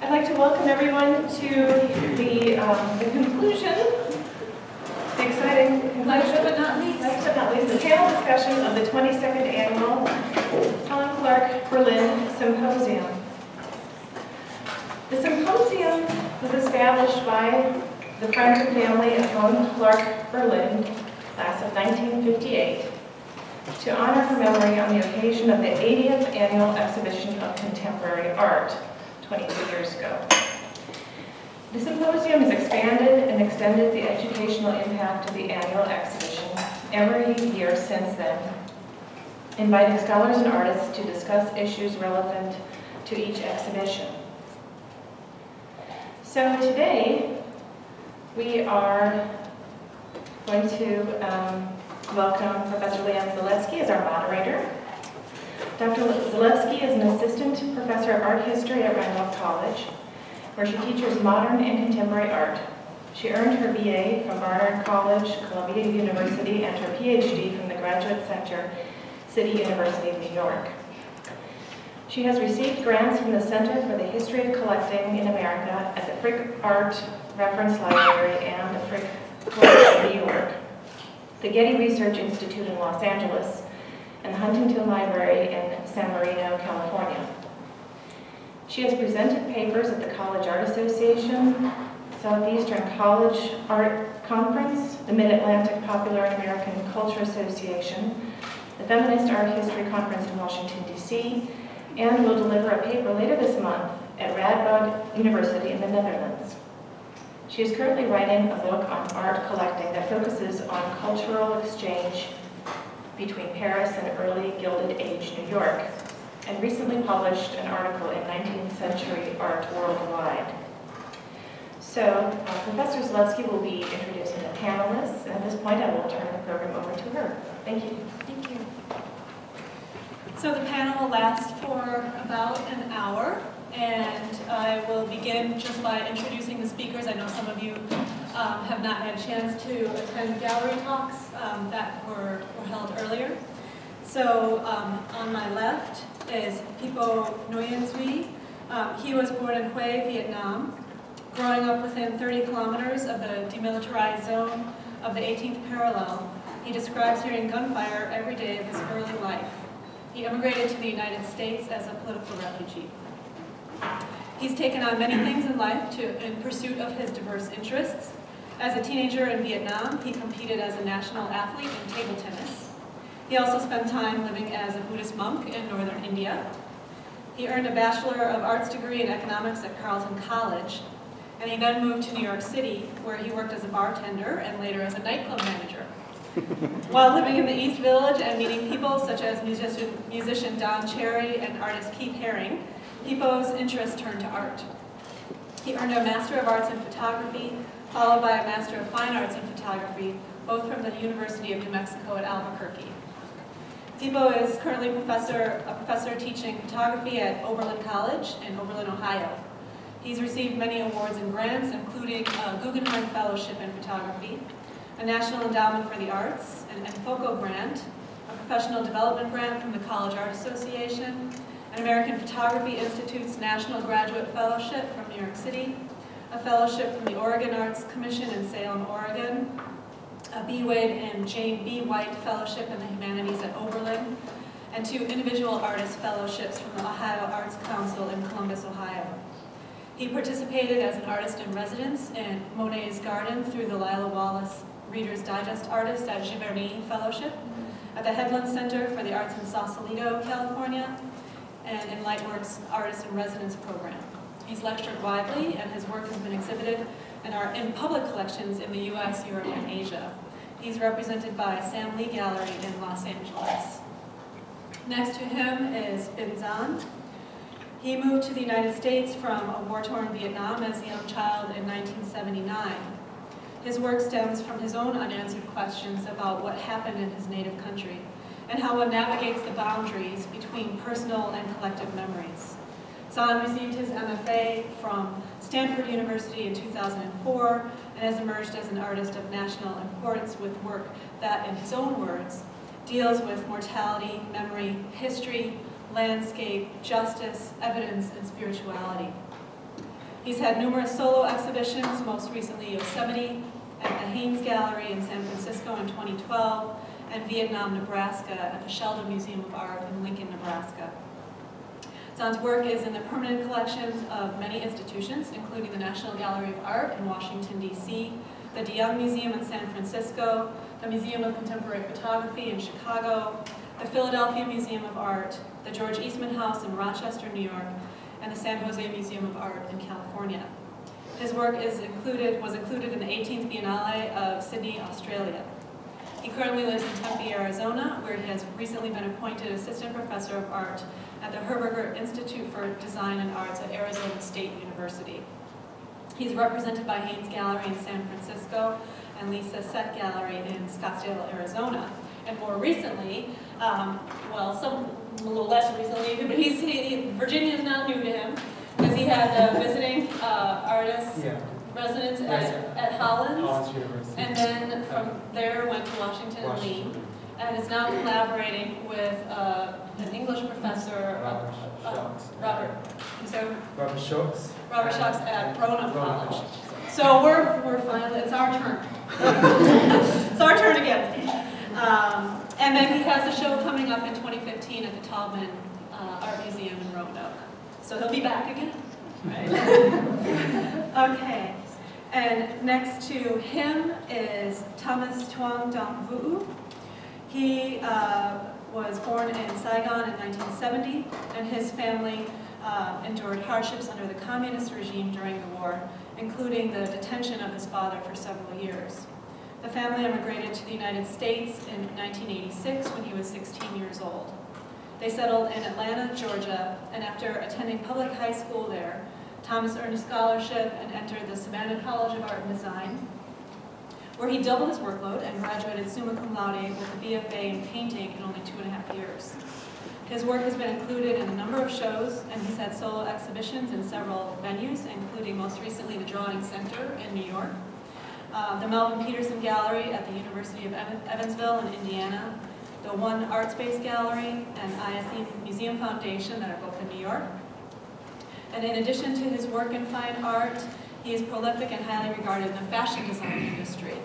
I'd like to welcome everyone to the conclusion, the exciting conclusion, last but not least, the panel discussion of the 22nd Annual Helen Clark Berlind Symposium. The symposium was established by the friends and family of Helen Clark Berlind, class of 1958, to honor her memory on the occasion of the 80th Annual Exhibition of Contemporary Art, 22 years ago. The symposium has expanded and extended the educational impact of the annual exhibition every year since then, inviting scholars and artists to discuss issues relevant to each exhibition. So today, we are going to welcome Professor Leanne Zalewski as our moderator. Dr. Zalewski is an assistant professor of art history at Randolph College, where she teaches modern and contemporary art. She earned her BA from Berlind College, Columbia University, and her Ph.D. from the Graduate Center, City University of New York. She has received grants from the Center for the History of Collecting in America at the Frick Art Reference Library and the Frick College in New York, the Getty Research Institute in Los Angeles, and the Huntington Library in San Marino, California. She has presented papers at the College Art Association, Southeastern College Art Conference, the Mid-Atlantic Popular American Culture Association, the Feminist Art History Conference in Washington, D.C., and will deliver a paper later this month at Radboud University in the Netherlands. She is currently writing a book on art collecting that focuses on cultural exchange between Paris and early Gilded Age New York, and recently published an article in 19th Century Art Worldwide. So, Professor Zalewski will be introducing the panelists, and at this point I will turn the program over to her. Thank you. Thank you. So the panel will last for about an hour, and I will begin just by introducing the speakers. I know some of you have not had a chance to attend gallery talks that were held earlier. So on my left is Pipo Nguyen-duy. He was born in Hue, Vietnam, growing up within 30 kilometers of the demilitarized zone of the 18th parallel. He describes hearing gunfire every day of his early life. He immigrated to the United States as a political refugee. He's taken on many things in life in pursuit of his diverse interests. As a teenager in Vietnam, he competed as a national athlete in table tennis. He also spent time living as a Buddhist monk in northern India. He earned a Bachelor of Arts degree in economics at Carleton College, and he then moved to New York City, where he worked as a bartender and later as a nightclub manager. While living in the East Village and meeting people such as musician Don Cherry and artist Keith Haring, Pipo's interest turned to art. He earned a Master of Arts in Photography, followed by a Master of Fine Arts in Photography, both from the University of New Mexico at Albuquerque. Pipo is currently a professor teaching photography at Berlind College in Oberlin, Ohio. He's received many awards and grants, including a Guggenheim Fellowship in Photography, a National Endowment for the Arts, an ENFOCO grant, a Professional Development Grant from the College Art Association, an American Photography Institute's National Graduate Fellowship from New York City, a fellowship from the Oregon Arts Commission in Salem, Oregon, a B. Wade and Jane B. White Fellowship in the Humanities at Oberlin, and 2 individual artist fellowships from the Ohio Arts Council in Columbus, Ohio. He participated as an artist in residence in Monet's Garden through the Lila Wallace Reader's Digest Artist at Giverny Fellowship, at the Headland Center for the Arts in Sausalito, California, and in Lightworks Artist in Residence Program. He's lectured widely, and his work has been exhibited in public collections in the US, Europe, and Asia. He's represented by Sam Lee Gallery in Los Angeles. Next to him is Binh Danh. He moved to the United States from a war-torn Vietnam as a young child in 1979. His work stems from his own unanswered questions about what happened in his native country and how one navigates the boundaries between personal and collective memories. Danh received his MFA from Stanford University in 2004 and has emerged as an artist of national importance with work that, in his own words, deals with mortality, memory, history, landscape, justice, evidence, and spirituality. He's had numerous solo exhibitions, most recently Yosemite, at the Haynes Gallery in San Francisco in 2012, and Vietnam, Nebraska at the Sheldon Museum of Art in Lincoln, Nebraska. Zan's work is in the permanent collections of many institutions, including the National Gallery of Art in Washington, D.C., the De Young Museum in San Francisco, the Museum of Contemporary Photography in Chicago, the Philadelphia Museum of Art, the George Eastman House in Rochester, New York, and the San Jose Museum of Art in California. His work was included in the 18th Biennale of Sydney, Australia. He currently lives in Tempe, Arizona, where he has recently been appointed Assistant Professor of Art at the Herberger Institute for Design and Arts at Arizona State University. He's represented by Haynes Gallery in San Francisco and Lisa Sett Gallery in Scottsdale, Arizona. And more recently, well, a little less recently, but Virginia is not new to him, because he had visiting artist residence at Holland, University. And then from there went to Washington and Lee, and is now collaborating with an English professor, Robert Schultz at Roanoke College. So we're finally, it's our turn. It's our turn again. And then he has a show coming up in 2015 at the Taubman Art Museum in Roanoke. So he'll be back again. Right? Okay. And next to him is Thomas Tuong Dong Vu. He was born in Saigon in 1970, and his family endured hardships under the communist regime during the war, including the detention of his father for several years. The family immigrated to the United States in 1986 when he was 16 years old. They settled in Atlanta, Georgia, and after attending public high school there, Thomas earned a scholarship and entered the Savannah College of Art and Design, where he doubled his workload and graduated summa cum laude with a BFA in painting in only 2.5 years. His work has been included in a number of shows, and he's had solo exhibitions in several venues, including most recently the Drawing Center in New York, the Melvin Peterson Gallery at the University of Evansville in Indiana, the One Art Space Gallery and ISE Museum Foundation that are both in New York. And in addition to his work in fine art, he is prolific and highly regarded in the fashion design industry.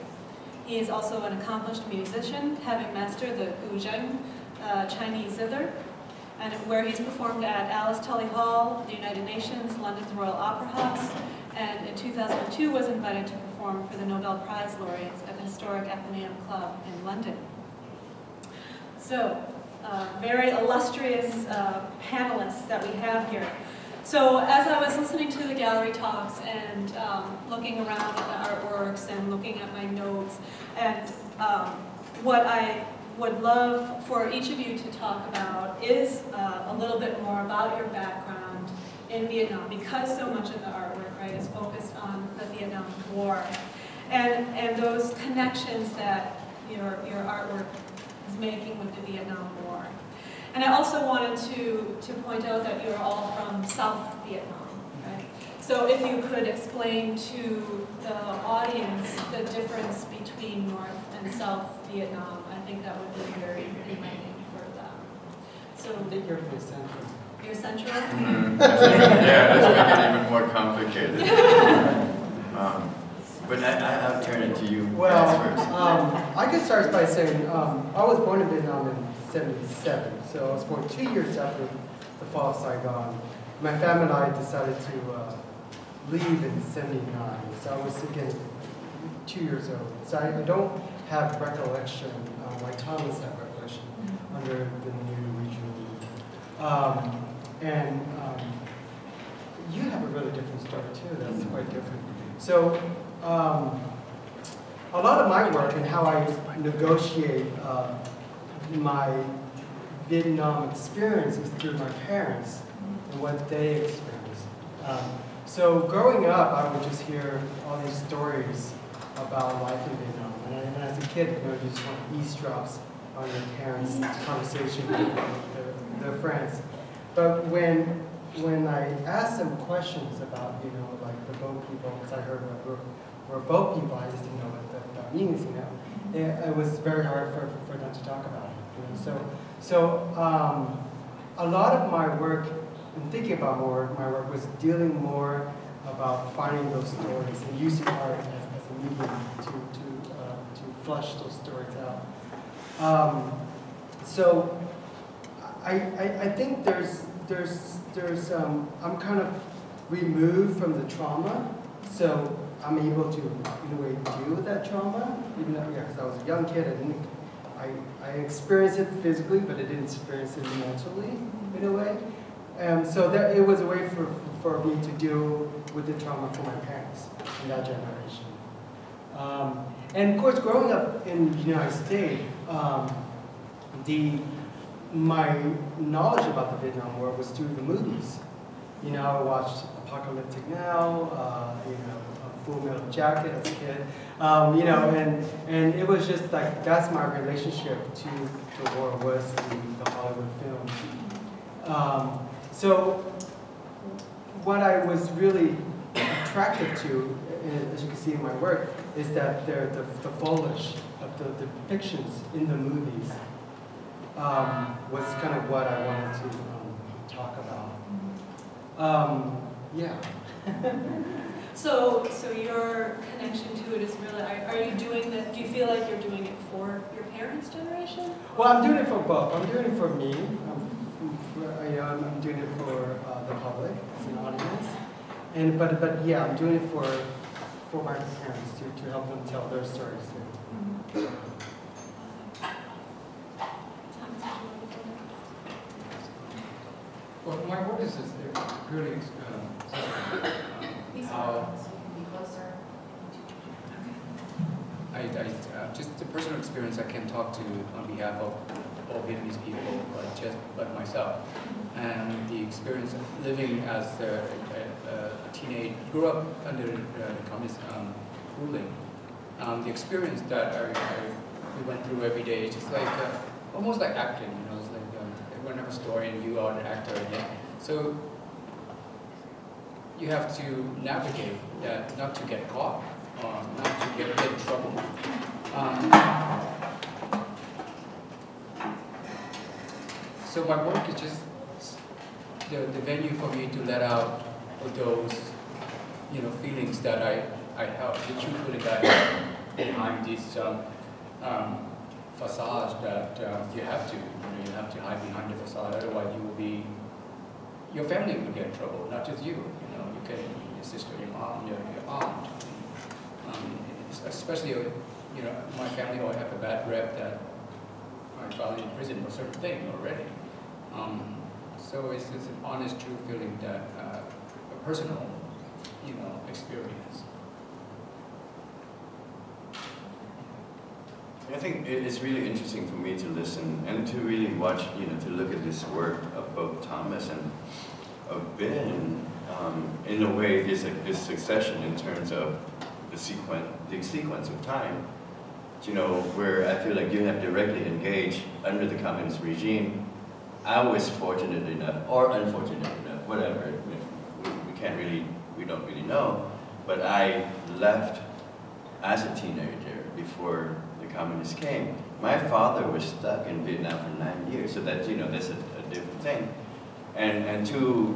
He is also an accomplished musician, having mastered the Binh Danh Chinese zither, and where he's performed at Alice Tully Hall, the United Nations, London's Royal Opera House, and in 2002 was invited to perform for the Nobel Prize laureates at the historic Athenaeum Club in London. So, very illustrious panelists that we have here. So as I was listening to the gallery talks and looking around at the artworks and looking at my notes, and what I would love for each of you to talk about is a little bit more about your background in Vietnam, because so much of the artwork, right, is focused on the Vietnam War, and those connections that your artwork is making with the Vietnam War. And I also wanted to point out that you're all from South Vietnam, right? So if you could explain to the audience the difference between North and South Vietnam, I think that would be very enlightening for them. So I think you're from the Central. You're Central? Mm-hmm. Yeah, let's make it even more complicated. But I'll turn it to you first. I could start by saying I was born in Vietnam in '77, so I was born 2 years after the fall of Saigon. My family and I decided to leave in '79, so I was again 2 years old. So I don't have recollection, like Thomas had recollection, under the new regime. You have a really different story too, that's quite different. So a lot of my work and how I negotiate my Vietnam experience is through my parents and what they experienced. So growing up, I would just hear all these stories about life in Vietnam. And as a kid, you just want eavesdrops on your parents' conversation with their friends. But when I asked them questions about, like the boat people, because I heard we're boat people, I just didn't know what that means, It was very hard for them to talk about it. So a lot of my work, and thinking about my work, was dealing more about finding those stories and using art as a medium to flush those stories out. So I think I'm kind of removed from the trauma, so I'm able to, in a way, deal with that trauma, even though, yeah, because I was a young kid, I experienced it physically, but I didn't experience it mentally, in a way. So that it was a way for me to deal with the trauma for my parents in that generation. And of course, growing up in the United States, my knowledge about the Vietnam War was through the movies. You know, I watched Apocalyptic Now, you know, Full Metal Jacket as a kid, you know, and it was just like, that's my relationship to the war, was the Hollywood film. So what I was really attracted to, as you can see in my work, is that the foliage of the depictions in the movies was kind of what I wanted to talk about. Yeah. So your connection to it is really, are you doing that, do you feel like you're doing it for your parents' generation? Well, I'm doing it for both. I'm doing it for me. I'm doing it for the public as an audience. But yeah, I'm doing it for my parents to help them tell their stories. Well, my work is really how just the personal experience I can talk to on behalf of all Vietnamese people, but myself, and the experience of living as a teenage, grew up under the communist ruling. The experience that we went through every day, it's just like almost like acting, you know. It's like everyone has a story and you are the actor in it. So you have to navigate that, not to get caught, not to get in trouble. So my work is just the venue for me to let out all those, you know, feelings that I have, the truth really that I have behind this facade that you have to hide behind the facade. Otherwise, you will be, your family will get in trouble, not just you. You know, you can, your sister, your mom, your aunt. Especially, you know, my family will have a bad rep that my father in prison for certain thing already. So it's an honest, true feeling that a personal, you know, experience. I think it's really interesting for me to listen and to really watch, you know, to look at this work of both Thomas and of Binh. In a way, there's like this succession in terms of the sequence of time, you know, where I feel like you have directly engaged under the communist regime. I was fortunate enough, or unfortunate enough, whatever, we don't really know, but I left as a teenager before the communists came. My father was stuck in Vietnam for 9 years, so that, you know, that's a different thing. And to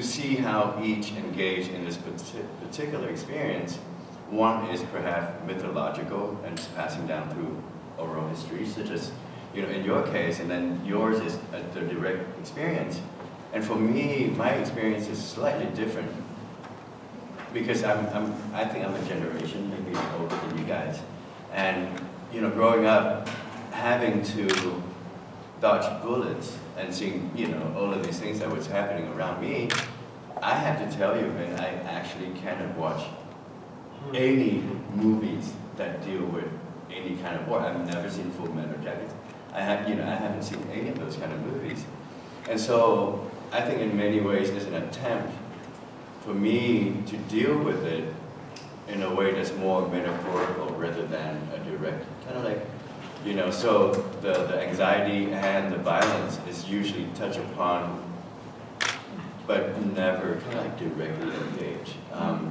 see how each engaged in this particular experience, one is perhaps mythological and passing down through oral history, such as, you know, in your case, and then yours is the direct experience. And for me, my experience is slightly different because I think I'm a generation maybe older than you guys, and you know, growing up having to dodge bullets and seeing, you know, all of these things that was happening around me, I have to tell you, man, I actually cannot watch any movies that deal with any kind of war. I've never seen Full Metal Jacket. I haven't seen any of those kind of movies. And so I think in many ways there's an attempt for me to deal with it in a way that's more metaphorical rather than a direct, kind of like, you know, so the anxiety and the violence is usually touched upon, but never kind of like directly engaged.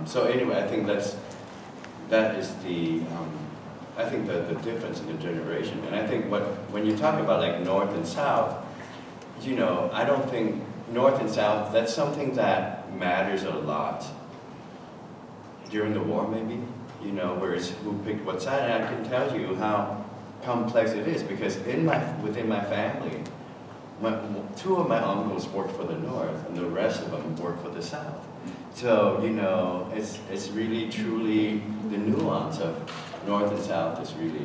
So anyway, I think that is the, I think the difference in the generation. And I think when you talk about like North and South, you know, I don't think North and South, that's something that matters a lot during the war, maybe, you know, whereas who picked what side, and I can tell you how complex it is, because within my family, two of my uncles worked for the North, and the rest of them worked for the South. So, you know, it's really, truly, the nuance of North and South is really,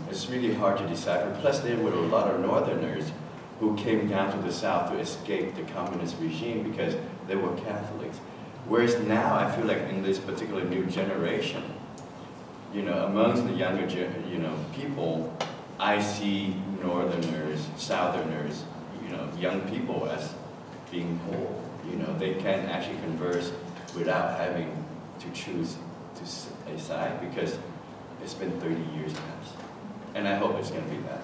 it's really hard to decipher. Plus, there were a lot of Northerners who came down to the South to escape the communist regime because they were Catholics. Whereas now, I feel like in this particular new generation, you know, amongst the younger, you know, people, I see Northerners, Southerners, you know, young people as being whole. You know, they can actually converse without having to choose a side, because it's been 30 years past. And I hope it's going to be that way.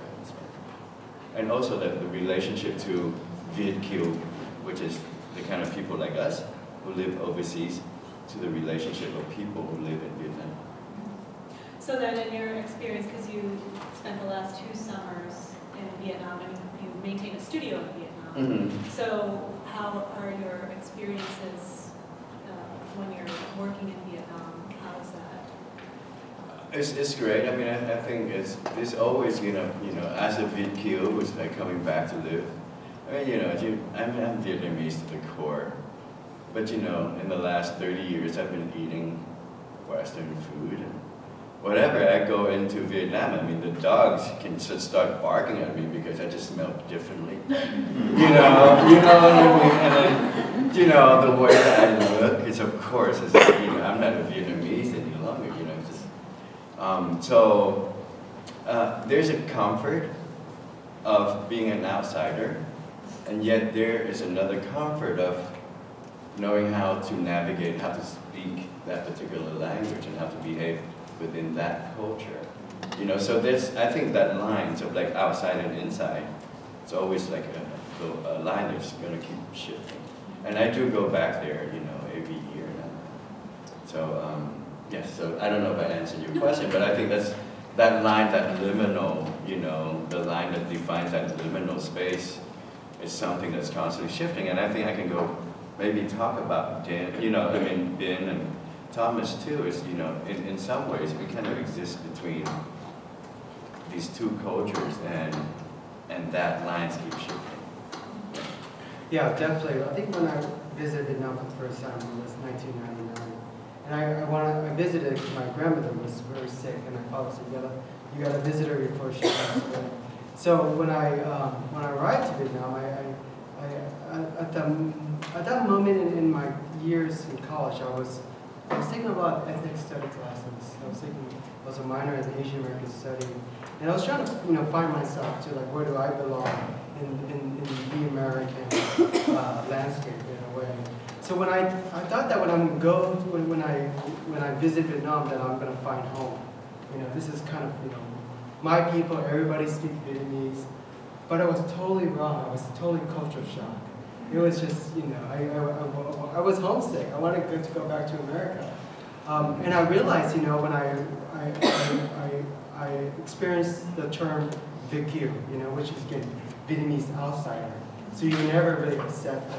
And also the relationship to Viet Kieu, which is the kind of people like us who live overseas, to the relationship of people who live in Vietnam. So then in your experience, because you spent the last 2 summers in Vietnam and you maintain a studio in Vietnam, Mm-hmm. so how are your experiences when you're working in Vietnam? How is that? It's great. I mean, I think it's always, you know, as a Viet Kieu, who's like coming back to live. I mean, you know, I'm Vietnamese to the core, but you know, in the last 30 years, I've been eating Western food and whatever. I go into Vietnam, I mean, the dogs can just start barking at me because I just smell differently. You know what I mean? And then, you know, the way that I look is, of course, is, you know, I'm not a Vietnamese any longer. You know, just there's a comfort of being an outsider, and yet there is another comfort of knowing how to navigate, how to speak that particular language, and how to behave within that culture. You know, so there's, I think that line of like outside and inside, it's always like a line that's going to keep shifting. And I do go back there, you know, every year now. So, yes, so I don't know if I answered your question, but I think that's that line, that liminal, you know, the line that defines that liminal space is something that's constantly shifting. And I think I can go maybe talk about Dan, you know, I mean, Binh and Thomas too, is, you know, in some ways we kind of exist between these two cultures, and that lines keep shifting. Yeah, definitely. I think when I visited Vietnam for the first time, it was 1999. And I visited because my grandmother was very sick, and my father said, you got to visit her before she passed away. So when I arrived to Vietnam, at that moment in my years in college, I was taking a lot of ethnic study classes. I was a minor in Asian American study, and I was trying to, you know, find myself to like, where do I belong in the American landscape in a way. So when I thought that when I visit Vietnam, that I'm going to find home. You know, this is kind of, you know, my people. Everybody speaks Vietnamese, but I was totally wrong. I was totally culture shock. It was just, you know, I was homesick. I wanted to go back to America, and I realized, you know, when I experienced the term Viet Kieu, you know, which is again Vietnamese outsider. So you never really accept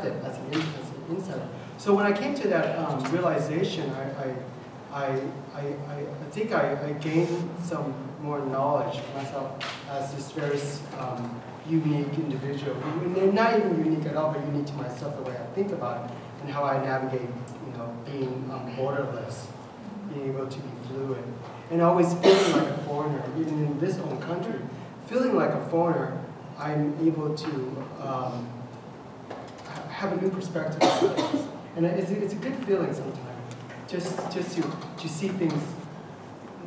it as an insider. So when I came to that realization, I think I gained some more knowledge of myself as this very unique individual. Not even unique at all, but unique to myself, the way I think about it, and how I navigate, you know, being borderless, being able to be fluid, and always feeling like a foreigner, even in this own country. Feeling like a foreigner, I'm able to have a new perspective on things. And it's a good feeling sometimes, just to see things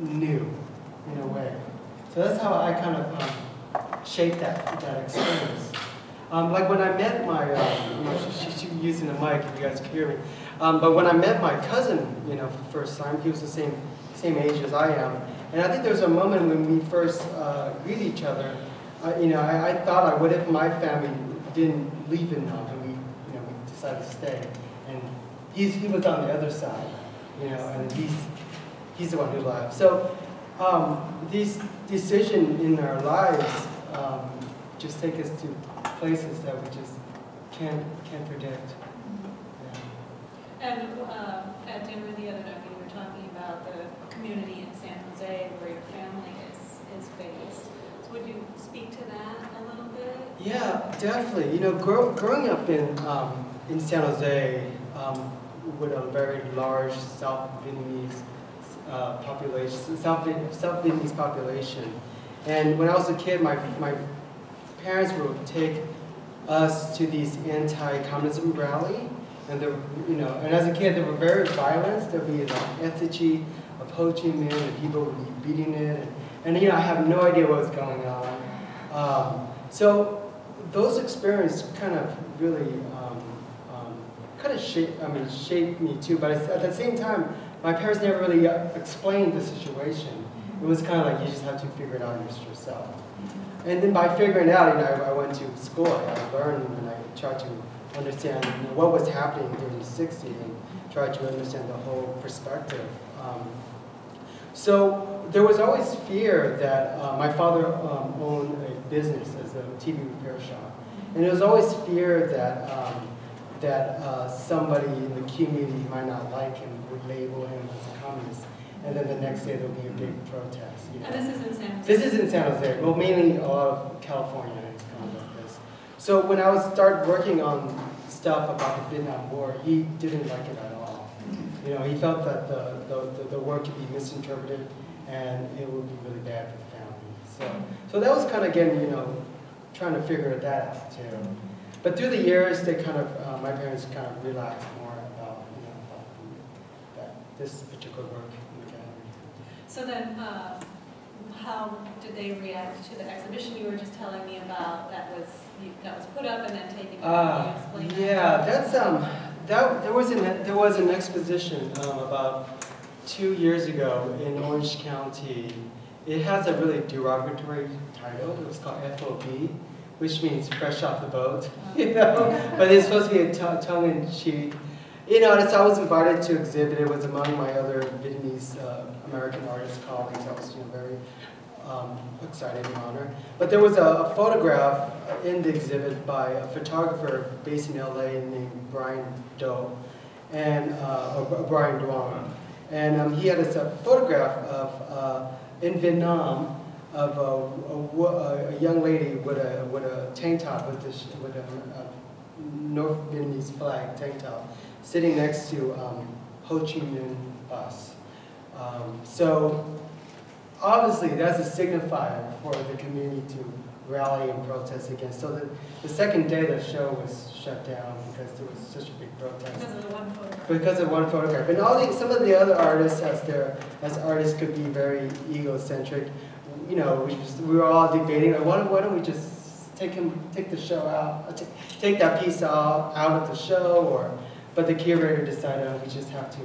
new, in a way. So that's how I kind of shaped that experience. Like when I met my, you know, she's using a mic if you guys can hear me. But when I met my cousin, you know, for the first time, he was the same age as I am. And I think there was a moment when we first greet each other. You know, I thought, what if my family didn't leave Vietnam and we decided to stay? And he was on the other side, you know, and he's the one who left. So these decisions in our lives just take us to places that we just can't predict. Yeah. And at dinner the other night, we were talking about the community in San Jose where your family is based. So would you speak to that a little bit? Yeah, definitely. You know, growing up in San Jose with a very large South Vietnamese population, South Vietnamese population, and when I was a kid, my parents would take us to these anti-communism rally, and and as a kid, they were very violent. There'd be an effigy of Ho Chi Minh, and people would be beating it, and I have no idea what was going on. So those experiences kind of really shaped me too. But at the same time, my parents never really explained the situation. It was kind of like you just have to figure it out yourself. And then by figuring it out, I went to school. I learned and I tried to understand what was happening during the 60s and tried to understand the whole perspective. So there was always fear that my father owned a business as a TV repair shop, and there was always fear that somebody in the community might not like him, would label him as a communist, and then the next day there'll be a big protest. And this is in San Jose? This is in San Jose, well, mainly a lot of California is kind of like this. So when I started working on stuff about the Vietnam War, he didn't like it at all. He felt that the work could be misinterpreted and it would be really bad for the family. So that was kind of again, trying to figure that out too. But through the years, they kind of, my parents kind of relaxed more about, about this particular work in the gallery. So then, how did they react to the exhibition you were just telling me about that was put up and then taken down? Can you explain that? There was an exposition about 2 years ago in Orange County. It has a really derogatory title. It was called FOB, which means fresh off the boat, But it's supposed to be a tongue-in-cheek. And I was invited to exhibit. It was among my other Vietnamese American artist colleagues. I was very excited and honored. But there was a photograph in the exhibit by a photographer based in LA named Brian Doe, and Brian Duong. And he had a photograph of, in Vietnam, of a young lady with a tank top with a North Vietnamese flag tank top, sitting next to Ho Chi Minh bus. So obviously that's a signifier for the community to rally and protest against. So the second day the show was shut down because there was such a big protest. Because of the one photograph. Because of one photograph. And some of the other artists, as artists, could be very egocentric. We were all debating, like, why don't we just take the show out, take that piece out of the show, but the curator decided we just have to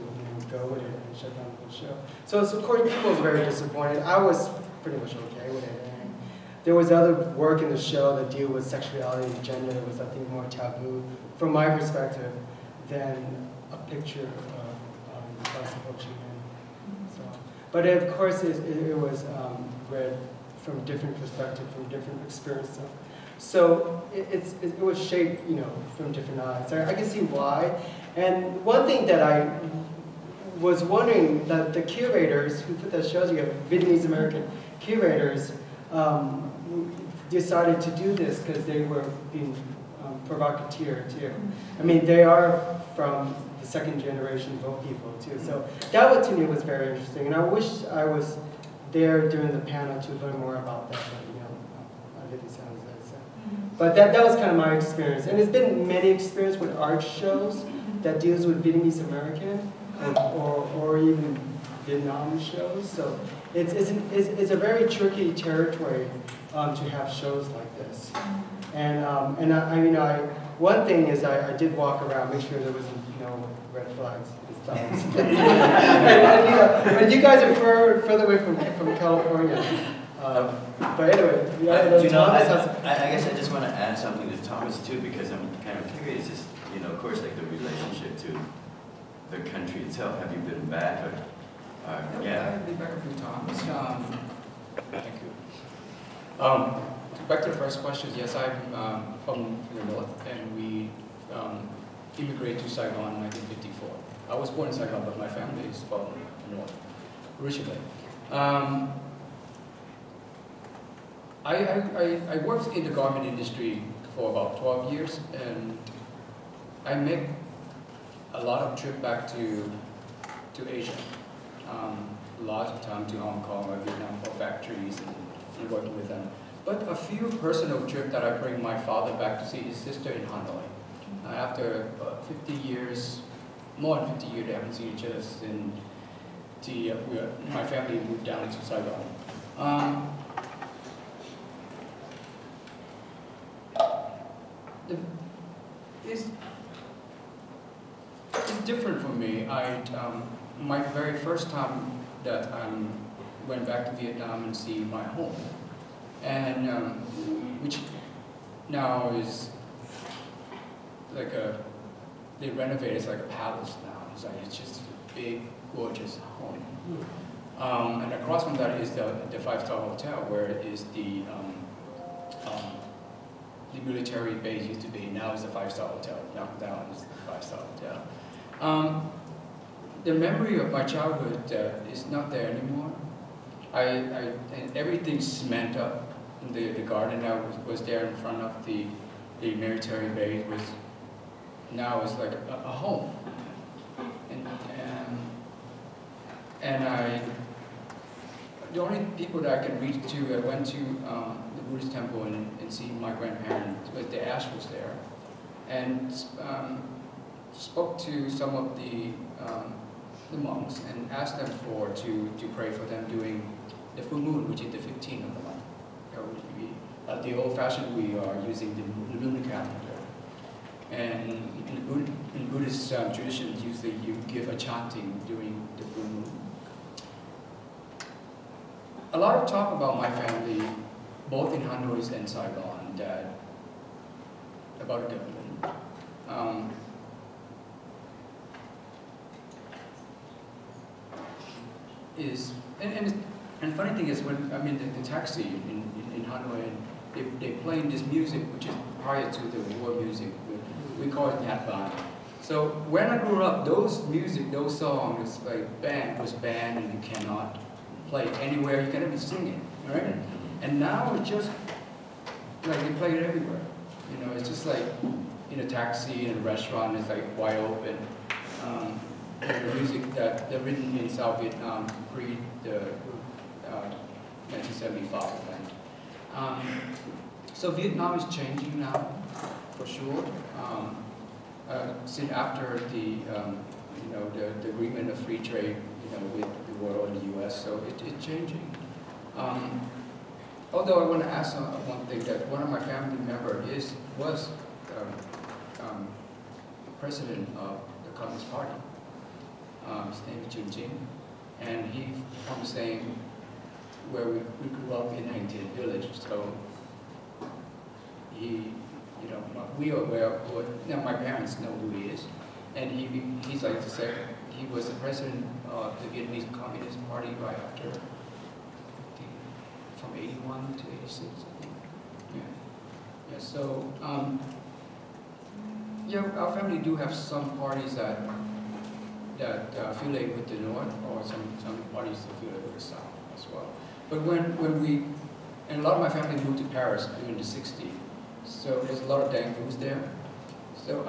go with it and shut down the whole show. So of course people were very disappointed. I was pretty much okay with it. And there was other work in the show that deal with sexuality and gender that was, I think, more taboo from my perspective than a picture of the bus of Ho Chi Minh. So, but of course it was read from different perspectives, from different experiences. So it was shaped, from different eyes. I can see why. And one thing that I was wondering, that the curators who put that show together, Vietnamese American curators, decided to do this because they were being provocateur too. I mean, they are from the second generation Bo people too. So that to me was very interesting. And I wish I was there during the panel to learn more about that. But, I live in San Jose. So. But that was kind of my experience. And there's been many experiences with art shows that deals with Vietnamese American or even Vietnam shows. So it's a very tricky territory to have shows like this. And one thing is I did walk around, make sure there wasn't red flags and stuff. and you guys are further away from California. But anyway, I guess I just want to add something to Thomas too, because I'm kind of curious. Is of course, like the relationship to the country itself. Have you been back? Yeah. I've been back a few times. Thank you. back to the first question, yes, I'm from the north, and we immigrated to Saigon in 1954. I was born in Saigon, but my family is from the north, originally. I worked in the garment industry for about 12 years, and I make a lot of trips back to Asia. Lots of time to Hong Kong or Vietnam for factories and working with them. But a few personal trips that I bring my father back to see his sister in Hanoi. After 50 years, more than 50 years, they haven't seen each other since my family moved down to Saigon. It's different for me. My very first time that I went back to Vietnam and see my home, and which now is like they renovated, it's like a palace now. It's just a big, gorgeous home. And across from that is the 5-star hotel, where it is the military base used to be. Now it's a 5-star hotel. Now it's the 5-star hotel. The memory of my childhood is not there anymore. And everything's cement up. The garden that was there in front of the military base now is like a home. And the only people that I can reach to, I went to the Buddhist temple and see my grandparents, but the ash was there, and spoke to some of the monks and asked them to pray for them during the full moon, which is the 15th of the month. The old-fashioned, we are using the lunar calendar, and in Buddhist traditions, usually you give a chanting during the full moon. A lot of talk about my family, both in Hanoi and Saigon, about the government. And funny thing is, when I'm in the taxi in Hanoi, and they playing this music, which is prior to the war music. We call it Nhat Van. So when I grew up, those songs, like was banned, and you cannot play it anywhere. You cannot be singing, right? And now it's just like they play it everywhere. You know, it's just like in a taxi, in a restaurant, it's like wide open. The music that they're written in South Vietnam pre the 1975 event. So Vietnam is changing now, for sure. Since after the the agreement of free trade, with the world and the U.S., so it's changing. Although I want to ask one thing, that one of my family members was president of the Communist Party. His name is Jun Jing, and he's from the same where we grew up in Hang Village. So he, we are aware of my parents know who he is, and he's like to say he was the president of the Vietnamese Communist Party right after, from 81 to 86, I think. Yeah. So our family do have some parties that affiliate with the North, or some parties affiliate with the South as well. But when we, and a lot of my family moved to Paris during the 60s, so there's a lot of dang foods there. So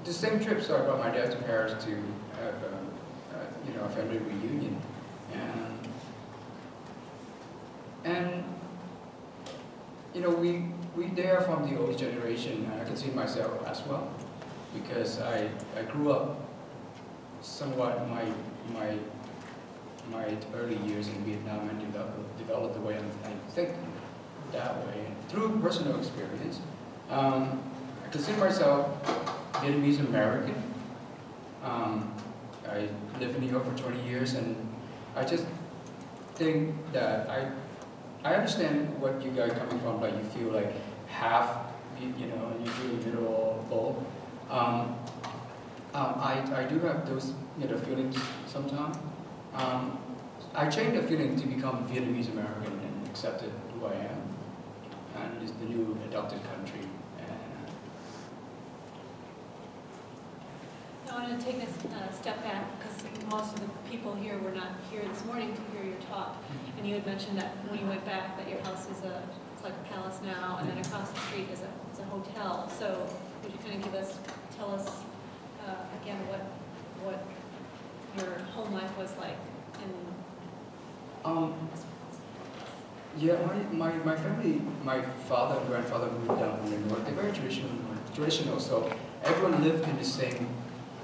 the same trips I brought my dad to Paris to have a family reunion, and we there from the old generation, and I can see myself as well, because I grew up somewhat my early years in Vietnam, and developed the way I think that way through personal experience. I consider myself Vietnamese American. I lived in New York for 20 years, and I just think that I understand what you guys are coming from, like you feel like half, and you feel a middle both. I do have those feelings sometimes. I changed the feeling to become Vietnamese American and accepted who I am. and it's the new adopted country. I want to take a step back because most of the people here were not here this morning to hear your talk. And you had mentioned that when you went back that your house is it's like a palace now, and then across the street is a hotel. So could you kind of tell us again what your home life was like? Yeah, my family, my father and grandfather moved down from the north. They're very traditional. So everyone lived in the same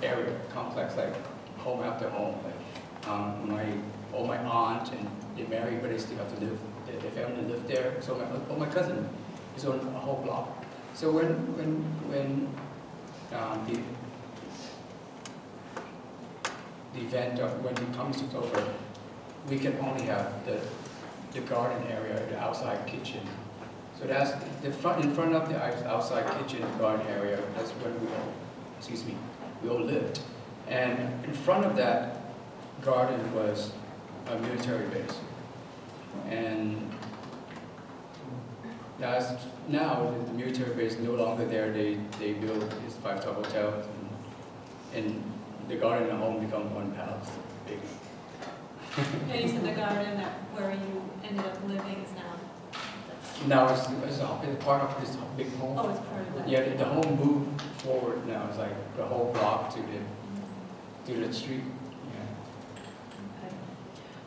area, complex, like home after home. Like all my aunt and they married, but they still have to live. Their family lived there. So my cousin is on a whole block. So when the event of when it comes to over, we can only have the garden area, the outside kitchen. So that's in front of the outside kitchen, the garden area. That's when we all lived. And in front of that garden was a military base. And now the military base is no longer there. They built this 5-star hotel, and the garden and home become one palace. Big. And you said the garden where you ended up living is now? Now it's part of this big home. Oh, it's part of that. Yeah, the home moved forward now. It's like the whole block to the street.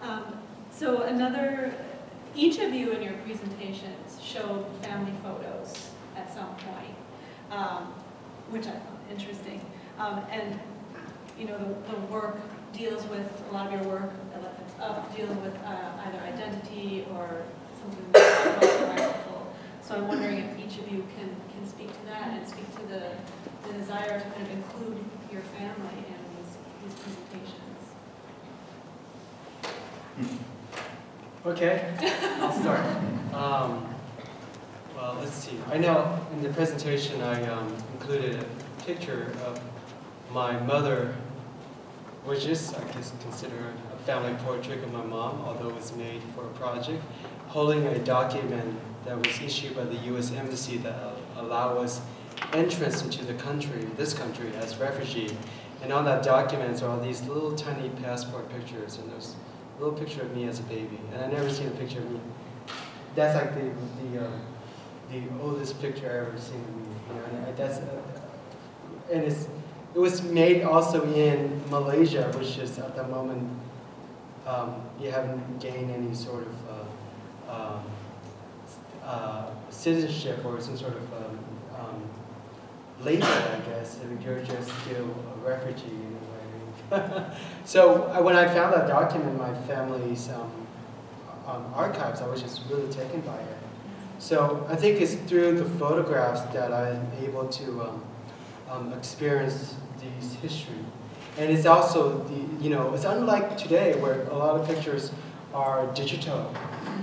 Yeah. Okay. So each of you in your presentations showed family photos at some point, which I found interesting. And you know, the work deals with, a lot of your work dealing with either identity or something that's autobiographical. So I'm wondering if each of you can speak to that and speak to the desire to kind of include your family in these presentations. Okay, I'll start. Well, let's see. I know in the presentation I included a picture of my mother, which is, I guess, considered a family portrait of my mom, although it was made for a project, holding a document that was issued by the U.S. Embassy that allow us entrance into the country, this country, as refugee. And on that document are all these little tiny passport pictures, and there's a little picture of me as a baby. And I never seen a picture of me. That's like the oldest picture I ever seen of me. You know, and it was made also in Malaysia, which is at the moment you haven't gained any sort of citizenship or some sort of label, I guess. You're just still a refugee in a way. So when I found that document in my family's archives, I was just really taken by it. So I think it's through the photographs that I'm able to experience these history. And it's also, it's unlike today where a lot of pictures are digital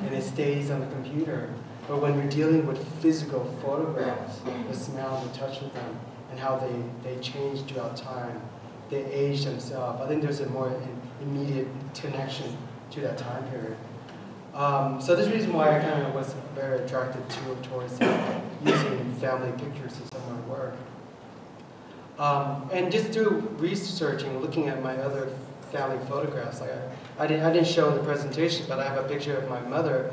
and it stays on the computer. But when you're dealing with physical photographs, the smell, the touch of them, and how they change throughout time, they age themselves. I think there's a more immediate connection to that time period. So this is the reason why I kind of was very attracted towards using family pictures in some of my work. And just through researching, looking at my other family photographs, like I didn't show in the presentation, but I have a picture of my mother,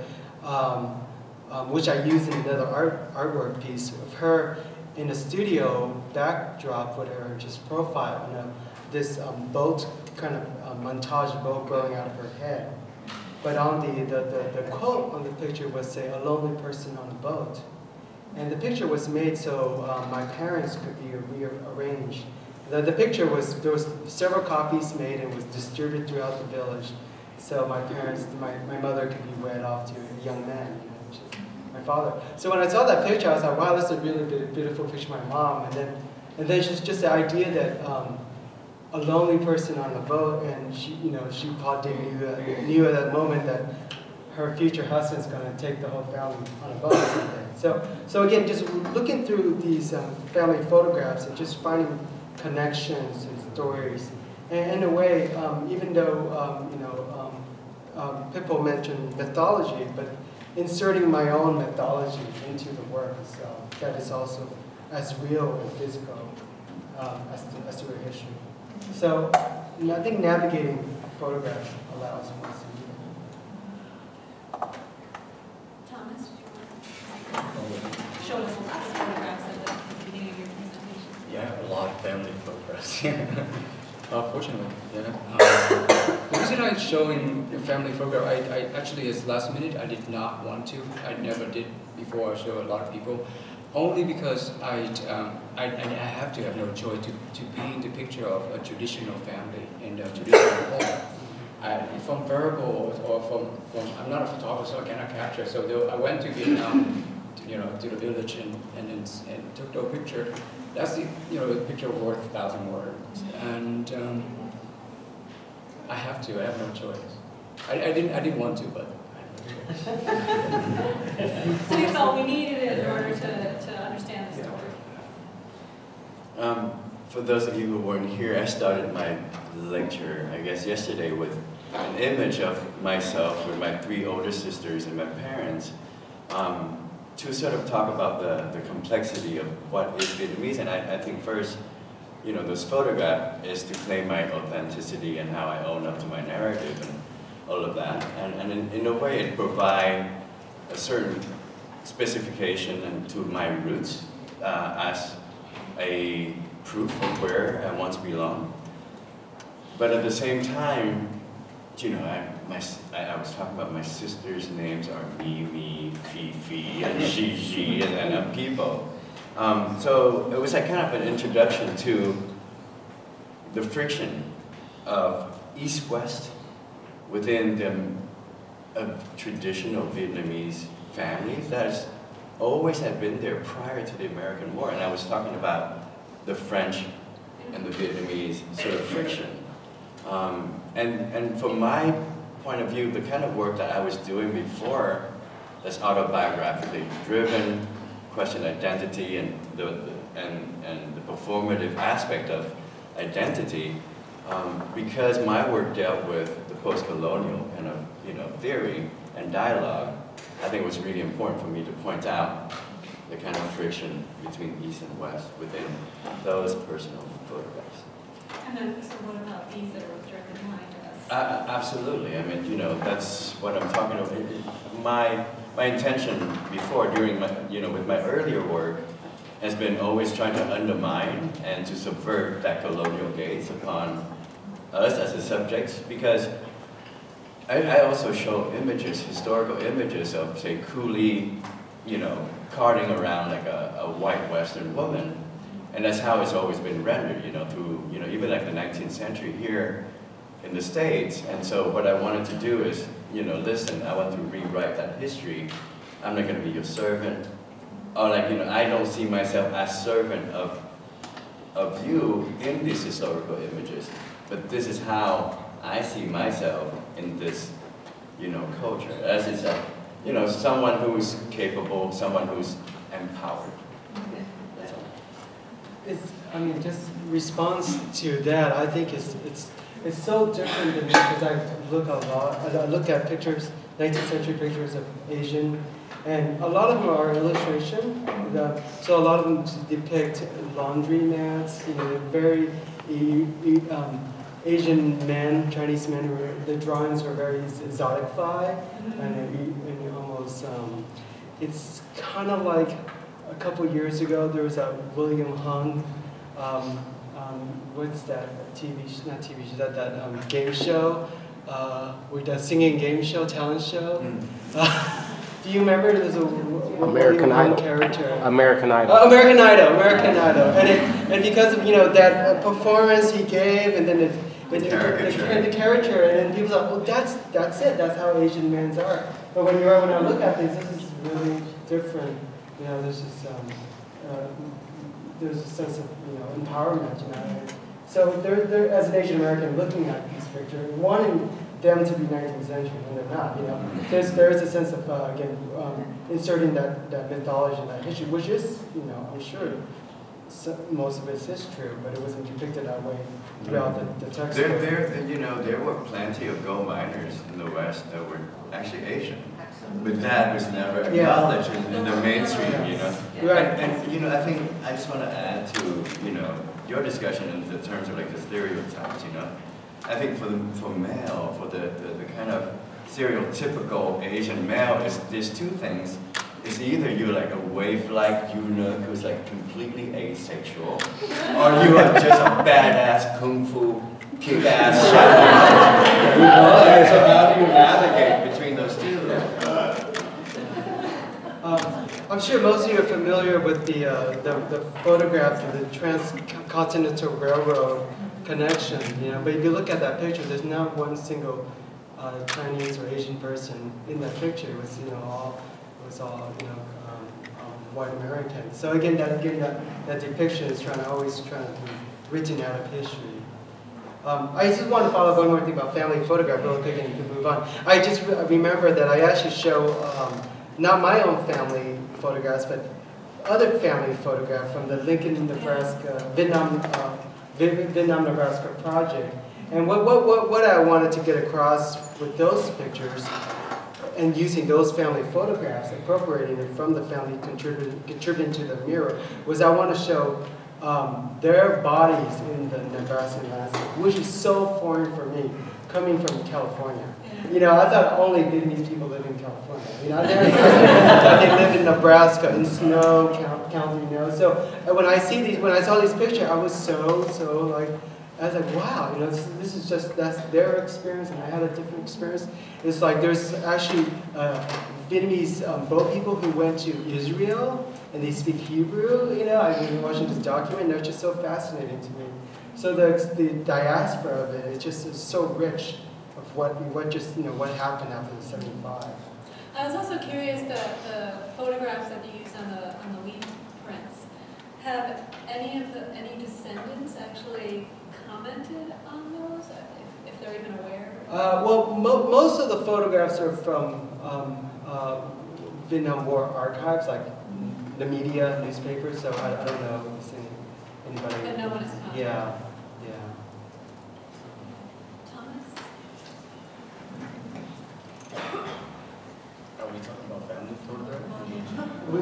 which I used in another artwork piece of her in a studio backdrop with her just profile, this boat kind of montage boat growing out of her head. But on the quote on the picture was, say, a lonely person on a boat. And the picture was made so my parents could be rearranged. The picture there was several copies made and was distributed throughout the village. So my parents, my mother could be wed off to a young man, which is my father. So when I saw that picture, I was like, wow, that's a really beautiful picture of my mom. And then just the idea that a lonely person on a boat, and she probably knew at that moment that her future husband's going to take the whole family on a boat someday. So again, just looking through these family photographs and just finding connections and stories. And in a way, even though Pipo mentioned mythology, but inserting my own mythology into the work itself that is also as real and physical as the real history. So I think navigating photographs allows one to do that. Thomas, do you want to show us the last photographs at the beginning of your presentation? Yeah, a lot of family photographs. Fortunately, yeah. The reason I'm showing a family photograph, I actually, as last minute, I did not want to. I never did before I show a lot of people. Only because I have to have no choice to paint a picture of a traditional family in a traditional home. From verbal or from I'm not a photographer, so I cannot capture. So I went to Vietnam, to the village and took the picture. That's the the picture worth 1,000 words, and I have no choice. I didn't want to, but. So you felt we needed it in order to understand the story. For those of you who weren't here, I started my lecture, I guess yesterday, with an image of myself with my 3 older sisters and my parents, to sort of talk about the complexity of what is Vietnamese. And I think first, this photograph is to claim my authenticity and how I own up to my narrative and all of that. And in a way, it provides a certain specification and to my roots as a proof of where I once belonged. But at the same time, I was talking about my sisters' names are Mimi, Fifi, and Gigi, and then Pipo. So it was like kind of an introduction to the friction of East-West within a traditional Vietnamese family that has always had been there prior to the American War. And I was talking about the French and the Vietnamese sort of friction. And from my point of view, the kind of work that I was doing before that's autobiographically driven, question identity and the performative aspect of identity, because my work dealt with the post-colonial kind of theory and dialogue, I think it was really important for me to point out the kind of friction between East and West within those personal photographs. And then, so what about these that are directly behind us? Absolutely. I mean, that's what I'm talking about. My intention before, during my, with my earlier work, has been always trying to undermine and to subvert that colonial gaze upon us as the subjects, because I also show images, historical images of, say, coolie, carting around like a white Western woman. And that's how it's always been rendered, through, even like the 19th century here in the States. And so what I wanted to do is, listen, I want to rewrite that history. I'm not going to be your servant. Or like, I don't see myself as servant of you in these historical images. But this is how I see myself in this, culture. As it's like, someone who's capable, someone who's empowered. Just response to that, I think it's so different than me, because I look at pictures, 19th century pictures of Asian, and a lot of them are illustration. So a lot of them depict laundry mats, very Asian men, Chinese men, the drawings are very exotified, and almost, it's kind of like a couple years ago, there was a William Hung, what's that TV show, not TV show, that game show, with that singing game show, talent show. Do you remember there's a American Idol character? American Idol. American Idol. And because of that performance he gave, and then the caricature, and then people thought, well, that's it. That's how Asian men are. But when I look at this is really different. There's a sense of empowerment. So they're as an Asian American looking at these pictures, wanting them to be 19th century, and they're not. There is a sense of again inserting that mythology and that history, which is I'm sure most of it is true, but it wasn't depicted that way throughout the text. There were plenty of gold miners in the West that were actually Asian. but that was never acknowledged in the mainstream, you know. Right. And you know, I think I just want to add to, you know, your discussion in the terms of like the stereotypes, you know. I think for male, for the kind of stereotypical Asian male, there's two things. It's either you're like a wave-like eunuch who's like completely asexual, or you are just a badass kung fu kick-ass shadow. You know, so how do you navigate between those two? I'm sure most of you are familiar with the photographs of the Transcontinental Railroad connection, you know. But if you look at that picture, there's not one single Chinese or Asian person in that picture. It was, you know, all white American. So again, that depiction is always trying to be written out of history. I just want to follow up one more thing about family photograph real quick and you can move on. I just remember that I actually show not my own family photographs, but other family photographs from the Lincoln, Nebraska, Vietnam, Nebraska project. And what I wanted to get across with those pictures and using those family photographs, appropriating it from the family, contributing to the mirror, was I want to show their bodies in the Nebraska landscape, which is so foreign for me, coming from California. You know, I thought only Vietnamese people live in California. You know, they live in Nebraska, in Snow County, you know. So when I saw these pictures, I was so like, I was like, wow, you know, this is just, that's their experience, and I had a different experience. It's like there's actually Vietnamese boat people who went to Israel, and they speak Hebrew, you know. I've been watching this document, and they're just so fascinating to me. So the diaspora of it is just so rich of what just, you know, what happened after the 75. I was also curious that the photographs that you use on the leaf prints, have any descendants actually commented on those, if they're even aware? Well, most of the photographs are from Vietnam War archives, like the media, newspapers. So I don't know if anybody. But no one has commented. Yeah. Thomas? Are we talking about family photograph? Do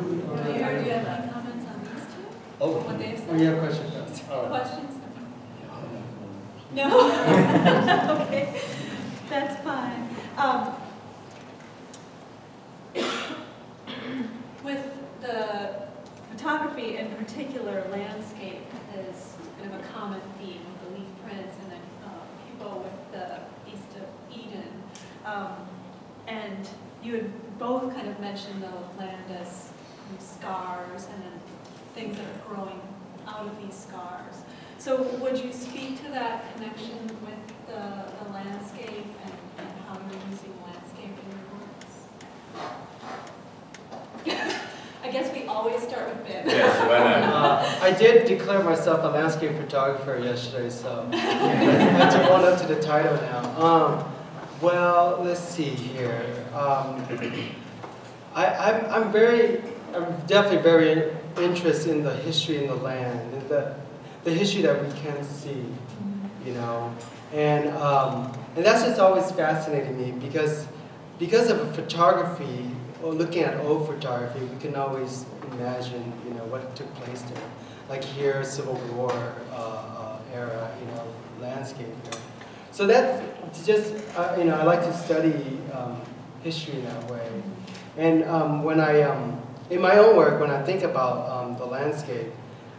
you have any comments on these two? Oh, What they've said? Oh, you have a question first. Questions? No? Okay, that's fine. With the photography, in particular, landscape is kind of a common theme with the leaf prints and then people with the East of Eden. And you had both kind of mentioned the land as scars and then things that are growing out of these scars. So would you speak to that connection with the landscape and how you're using landscape in your works? I guess we always start with Binh. Yes, why not? I did declare myself a landscape photographer yesterday, so I took one up to the title now. Well, let's see here. I'm definitely very interested in the history in the land, the history that we can see, you know, and that's just always fascinated me because of photography, or looking at old photography, we can always imagine, you know, what took place there. Like here, Civil War era, you know, landscape. You know. So that's just, you know, I like to study history in that way. And when in my own work, when I think about the landscape,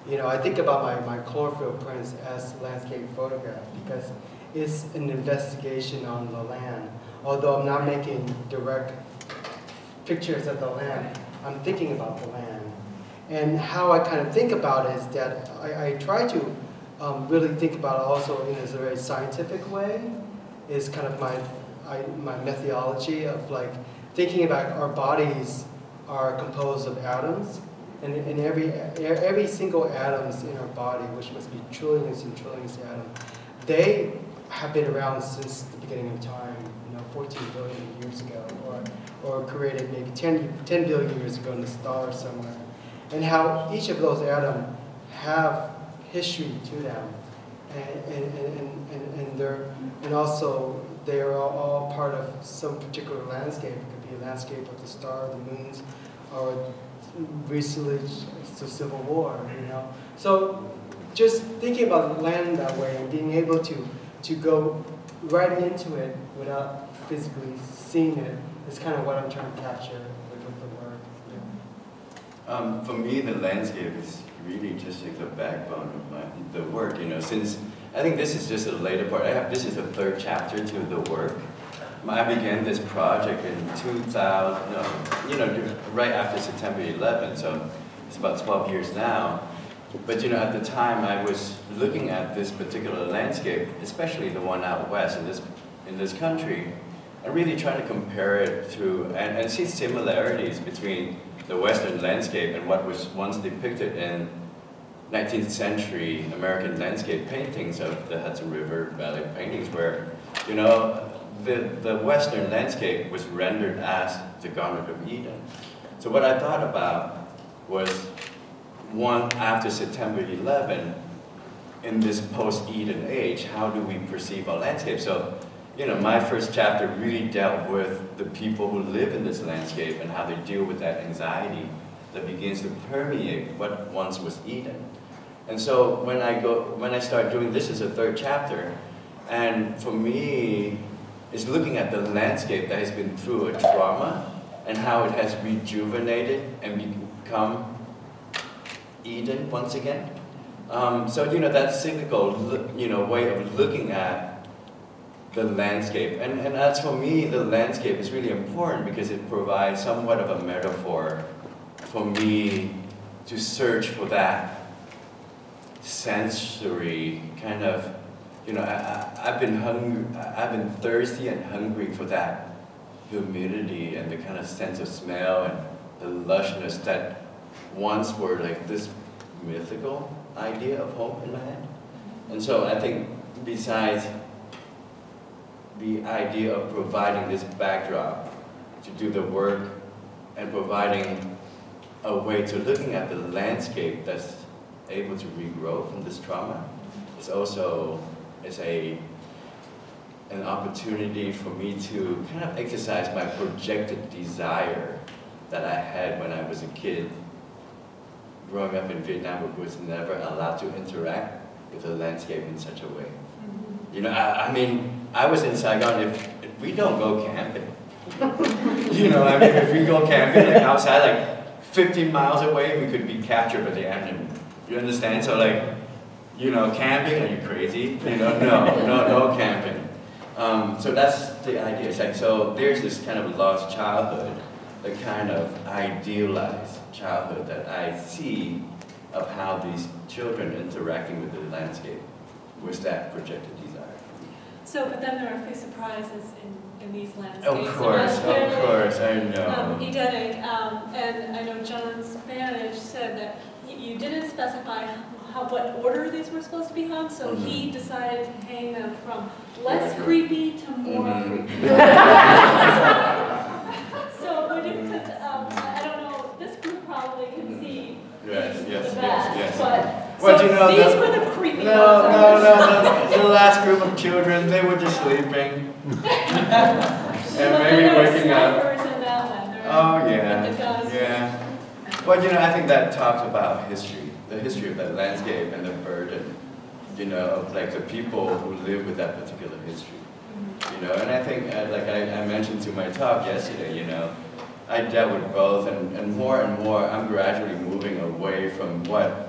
you know, I think about my chlorophyll prints as landscape photograph because it's an investigation on the land. Although I'm not making direct pictures of the land, I'm thinking about the land. And how I kind of think about it is that I try to really think about it also in a very scientific way. Is kind of my methodology of like thinking about our bodies are composed of atoms, and every single atoms in our body, which must be trillions and trillions of atoms, they have been around since the beginning of time, you know, 14 billion years ago, or created maybe 10 billion years ago in the stars somewhere, and how each of those atoms have history to them, and also they are all part of some particular landscape. It could be a landscape of the stars, the moons, or recently it's the Civil War, you know. So just thinking about land that way and being able to go right into it without physically seeing it is kind of what I'm trying to capture with the work. Yeah. For me, the landscape is really just like the backbone of the work, you know, since I think this is just a later part. This is the third chapter to the work. I began this project in 2000, right after September 11, so it's about 12 years now. But you know, at the time I was looking at this particular landscape, especially the one out west in this country, and really trying to compare it to, and see similarities between the Western landscape and what was once depicted in 19th century American landscape paintings of the Hudson River Valley paintings, where, you know, the Western landscape was rendered as the Garden of Eden. So what I thought about was, one, after September 11, in this post-Eden age, how do we perceive our landscape? So, you know, my first chapter really dealt with the people who live in this landscape and how they deal with that anxiety that begins to permeate what once was Eden. And so when I start doing this as a third chapter, and for me, it's looking at the landscape that has been through a trauma and how it has rejuvenated and become Eden once again. So, you know, that cyclical, you know, way of looking at the landscape. And as for me, the landscape is really important because it provides somewhat of a metaphor for me to search for that sensory kind of, you know, I've been thirsty and hungry for that humidity and the kind of sense of smell and the lushness that once were like this mythical idea of home in my head. And so I think besides the idea of providing this backdrop to do the work and providing a way to looking at the landscape that's able to regrow from this trauma, it's also an opportunity for me to kind of exercise my projected desire that I had when I was a kid growing up in Vietnam, who was never allowed to interact with the landscape in such a way. You know, I mean, I was in Saigon, if we don't go camping, you know, I mean, if we go camping like outside, like 15 miles away, we could be captured by the enemy. You understand? So like, you know, camping, are you crazy? You know, no camping. So that's the idea. It's like, so there's this kind of lost childhood, the kind of idealized childhood that I see of how these children interacting with the landscape was that projected desire. So, but then there are a few surprises in these landscapes. Of course, I know. Edenic, and I know John Spanish said that you didn't specify what order these were supposed to be hung, so he decided to hang them from less creepy to more creepy. So, because I don't know, this group probably can see the best, but well, so you know, these were the creepy ones. No, the last group of children, they were just sleeping. And maybe waking up. Oh yeah. Well, you know, I think that talks about history, the history of that landscape and the burden, you know, of like the people who live with that particular history. You know, and I think, like I mentioned to my talk yesterday, you know, I dealt with both, and more, I'm gradually moving away from what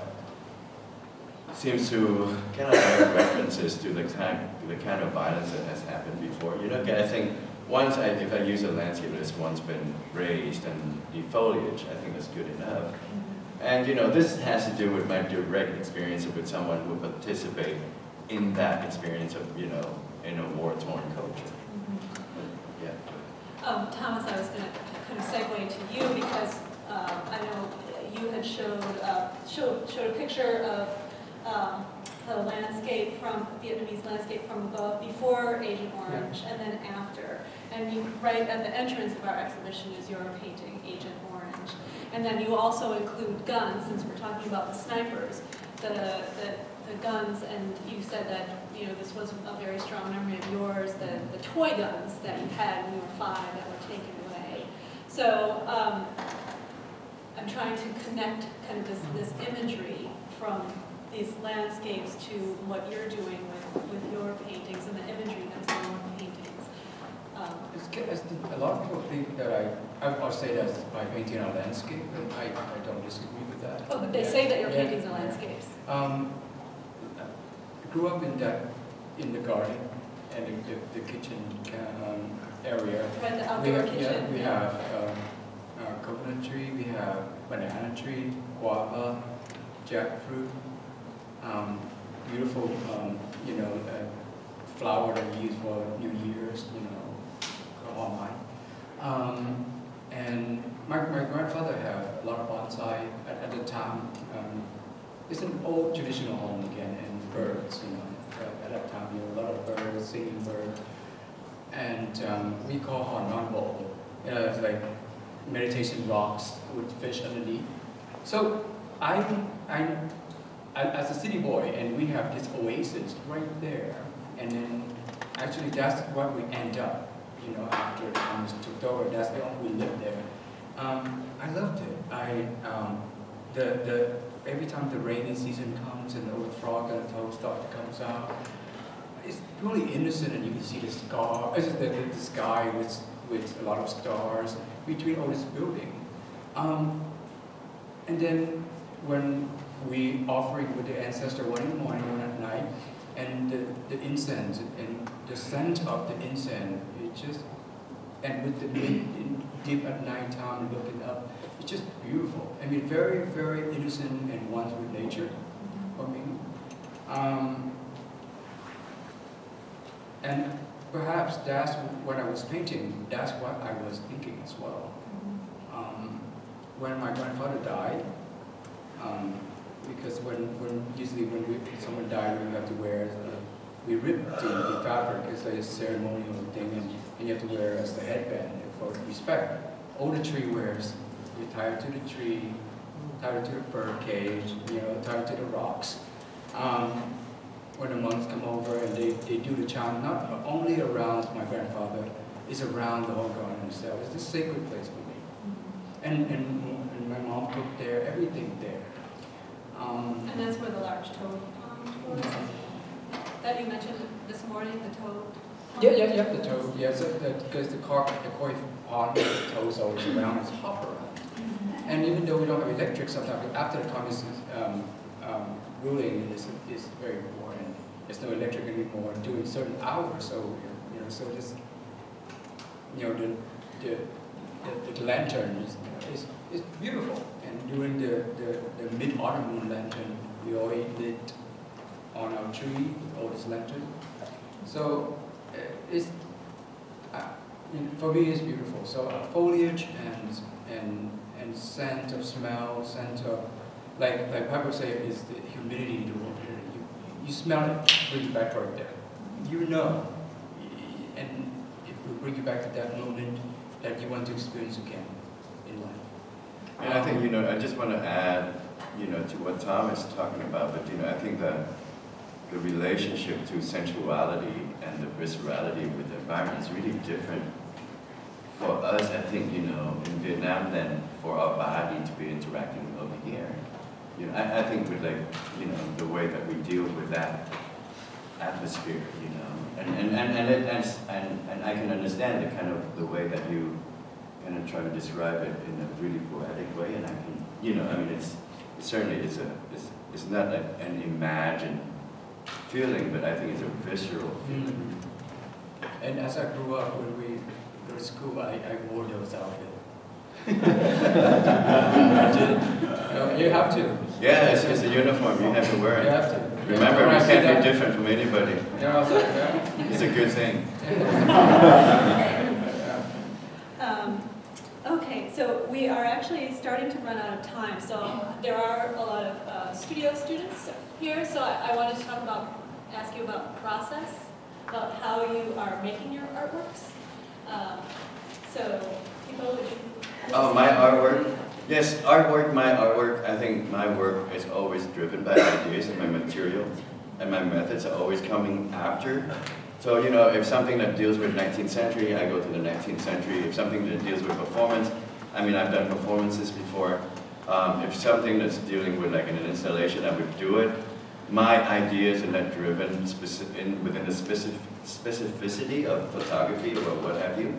seems to kind of make references to the kind of violence that has happened before. You know, I think if I use a landscape that's once been raised and the foliage, I think that's good enough. And you know, this has to do with my direct experience with someone who participated in that experience of, you know, in a war-torn culture. Yeah. Thomas, I was going to kind of segue to you because I know you had showed a picture of the landscape from Vietnamese landscape from above before Agent Orange and then after. And you, right at the entrance of our exhibition is your painting, Agent Orange. And then you also include guns, since we're talking about the snipers, the guns, and you said that, you know, this was a very strong memory of yours, the toy guns that you had when you were 5 that were taken away. So I'm trying to connect kind of this imagery from these landscapes to what you're doing with your paintings and the imagery that's in your paintings. A lot of people think that I'll say that by painting a landscape, but I don't disagree with that. Oh, but they say that your paintings are landscapes. I grew up in the garden and the kitchen area. Right, the outdoor kitchen. We have coconut tree, we have banana tree, guava, jackfruit, beautiful, flower that we use for New Year's, and my grandfather had a lot of bonsai at the time. It's an old traditional home again, and birds, at that time, a lot of birds, singing birds. And we call her non-bowl. It's like meditation rocks with fish underneath. So I'm as a city boy, and we have this oasis right there, and then actually that's what we end up, after the communists took over. That's the only we lived there. I loved it. Every time the rainy season comes and the frog and the toad start to come out, it's really innocent, and you can see the sky with a lot of stars between all this building. And then when we offering with the ancestor one in the morning, one at night, and the incense and the scent of the incense, and with the deep at night time looking up, it's just beautiful. I mean, very, very innocent and one with nature for me. And perhaps that's when I was painting, that's what I was thinking as well. When my grandfather died, because usually when someone died, we have to wear, we rip the fabric, it's a ceremonial thing, and you have to wear as the headband for respect. All the tree wears, you tie it to the tree, tie it to the bird cage, tie it to the rocks. When the monks come over and they do the chant, not only around my grandfather, it's around the whole garden itself. It's a sacred place for me. And my mom took everything there. And that's where the large toad was? That you mentioned this morning, the toad? Yeah, the toad. Yeah, because the koi pond, the toad's always around, it's hop around. And even though we don't have electric sometimes, after the communist ruling is very poor, and there's no electric anymore during certain hours, so so just the lantern is beautiful, and during the mid-autumn moon lantern, we always lit on our tree, all this lantern. So for me it's beautiful. So foliage and scent of smell, scent of like Pipo say, is the humidity in the water. You smell it, bring you back right there. And it will bring you back to that moment that you want to experience again in life. And I think, I just want to add, to what Tom is talking about, but, I think that the relationship to sensuality and the viscerality with the environment is really different for us, I think, in Vietnam than for our body to be interacting over here. I think with the way that we deal with that atmosphere, and I can understand the way that you kind of try to describe it in a really poetic way, and I can, it's not an imagined feeling, but I think it's a visceral feeling. And as I grew up, when we go to school, I wore those outfits. You have to. Yeah, it's a uniform. You have to wear it. You have to. Remember, we can't be different from anybody. Yeah, I was like, yeah. It's a good thing. Okay, so we are actually starting to run out of time. So there are a lot of studio students here. So I wanted to ask you about process, about how you are making your artworks. So, Pipo, would you? Oh, my artwork? Yes, my artwork. I think my work is always driven by ideas and my material. and my methods are always coming after. So, you know, if something that deals with 19th century, I go to the 19th century. If something that deals with performance, I mean, I've done performances before. If something that's dealing with like an installation, I would do it. My ideas are not driven within the specificity of photography or what have you.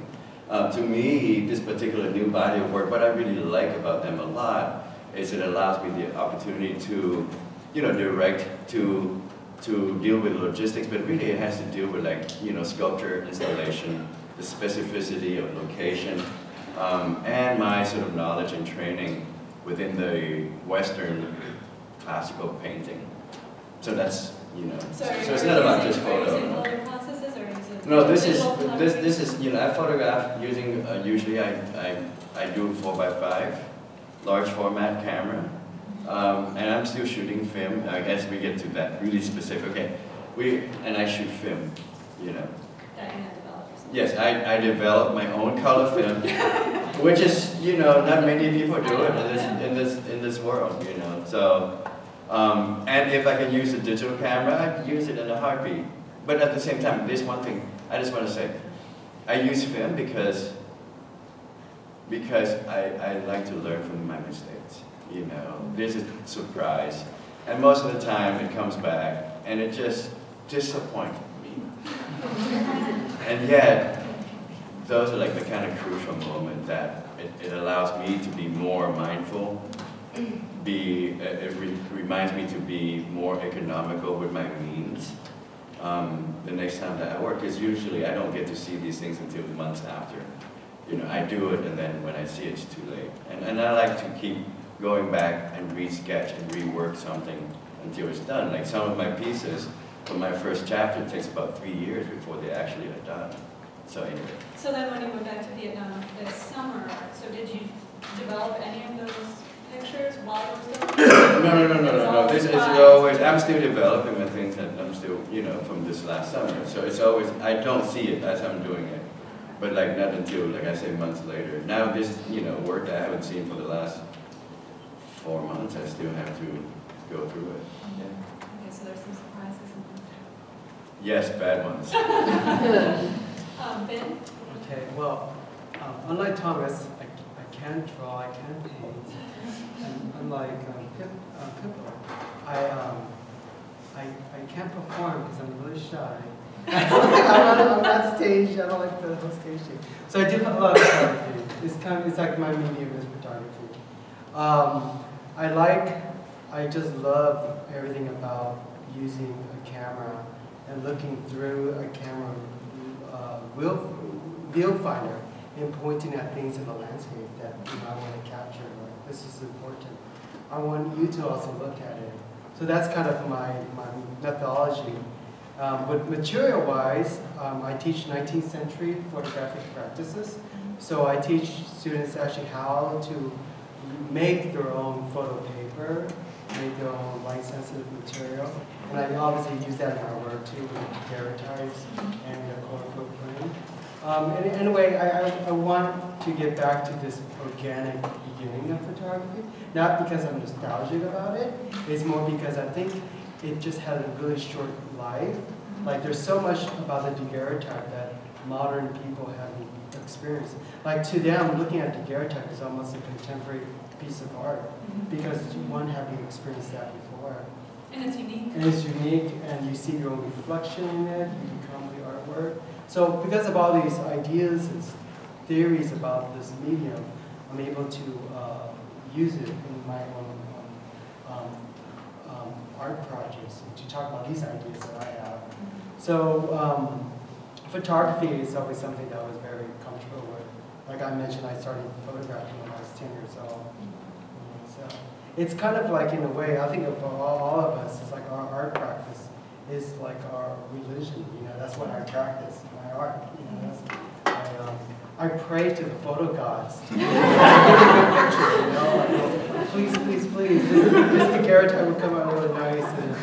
To me, this particular new body of work, what I really like about them a lot is it allows me the opportunity to, you know, direct, to deal with logistics, but really it has to deal with like, you know, sculpture, installation, the specificity of location, and my sort of knowledge and training within the Western classical painting. So that's, you know, so it's not about just photo. Are you using older processes or is it? No, this is, you know, I photograph using, usually I do 4x5, large format camera. And I'm still shooting film. I guess we get to that really specific. Okay, and I shoot film, you know. Yes, I develop my own color film, which is, you know, not many people do it in this world, you know. So, and if I can use a digital camera, I'd use it in a heartbeat. But at the same time, there's one thing I just want to say: I use film because I like to learn from my mistakes. You know, there's a surprise, and most of the time it comes back, and it just disappoints me. And yet, those are like the kind of crucial moment that it allows me to be more mindful. It reminds me to be more economical with my means. The next time that I work is usually I don't get to see these things until months after. You know, I do it, and then when I see it, it's too late. And I like to keep going back and re-sketch and rework something until it's done. Like some of my pieces, for my first chapter, it takes about 3 years before they actually are done. So anyway. So then when you went back to Vietnam this summer, so did you develop any of those pictures while you were still? No. This is always, I'm still developing the things that I'm still, you know, from this last summer. So it's always, I don't see it as I'm doing it. But like not until, like I say, months later. Now this, you know, work that I haven't seen for the last 4 months, I still have to go through it. Yeah. Okay, so there's some surprises in there. Yes, bad ones. Ben? Okay, well, unlike Thomas, I can draw, I can paint. And unlike Pipo, I can't perform because I'm really shy. I'm not staged, I don't like the whole stage thing. So I do a lot of photography. It's like my medium is photography. I just love everything about using a camera and looking through a camera viewfinder and pointing at things in the landscape that I want to capture. Like, this is important. I want you to also look at it. So that's kind of my methodology. But material-wise, I teach 19th century photographic practices. So I teach students actually how to make their own photo paper, make their own light-sensitive material. And I obviously use that in our work too, with daguerreotypes and the colorful printing. And anyway, I want to get back to this organic beginning of photography, not because I'm nostalgic about it, it's more because I think it just had a really short life. Like there's so much about the daguerreotype that modern people haven't experienced. Like to them, looking at daguerreotype is almost a contemporary piece of art because one having experienced that before. And it's unique. And it's unique, and you see your own reflection in it, you become the artwork. So because of all these ideas and theories about this medium, I'm able to use it in my own art projects to talk about these ideas that I have. So photography is always something that I was very comfortable with. Like I mentioned, I started photographing when I was 10 years old. So it's kind of like, in a way, I think of all of us, it's like our art practice is like our religion. You know, that's what I practice, my art. You know, I pray to the photo gods to get a good picture. You know, like, please, please, please. This daguerreotype will come out really nice, and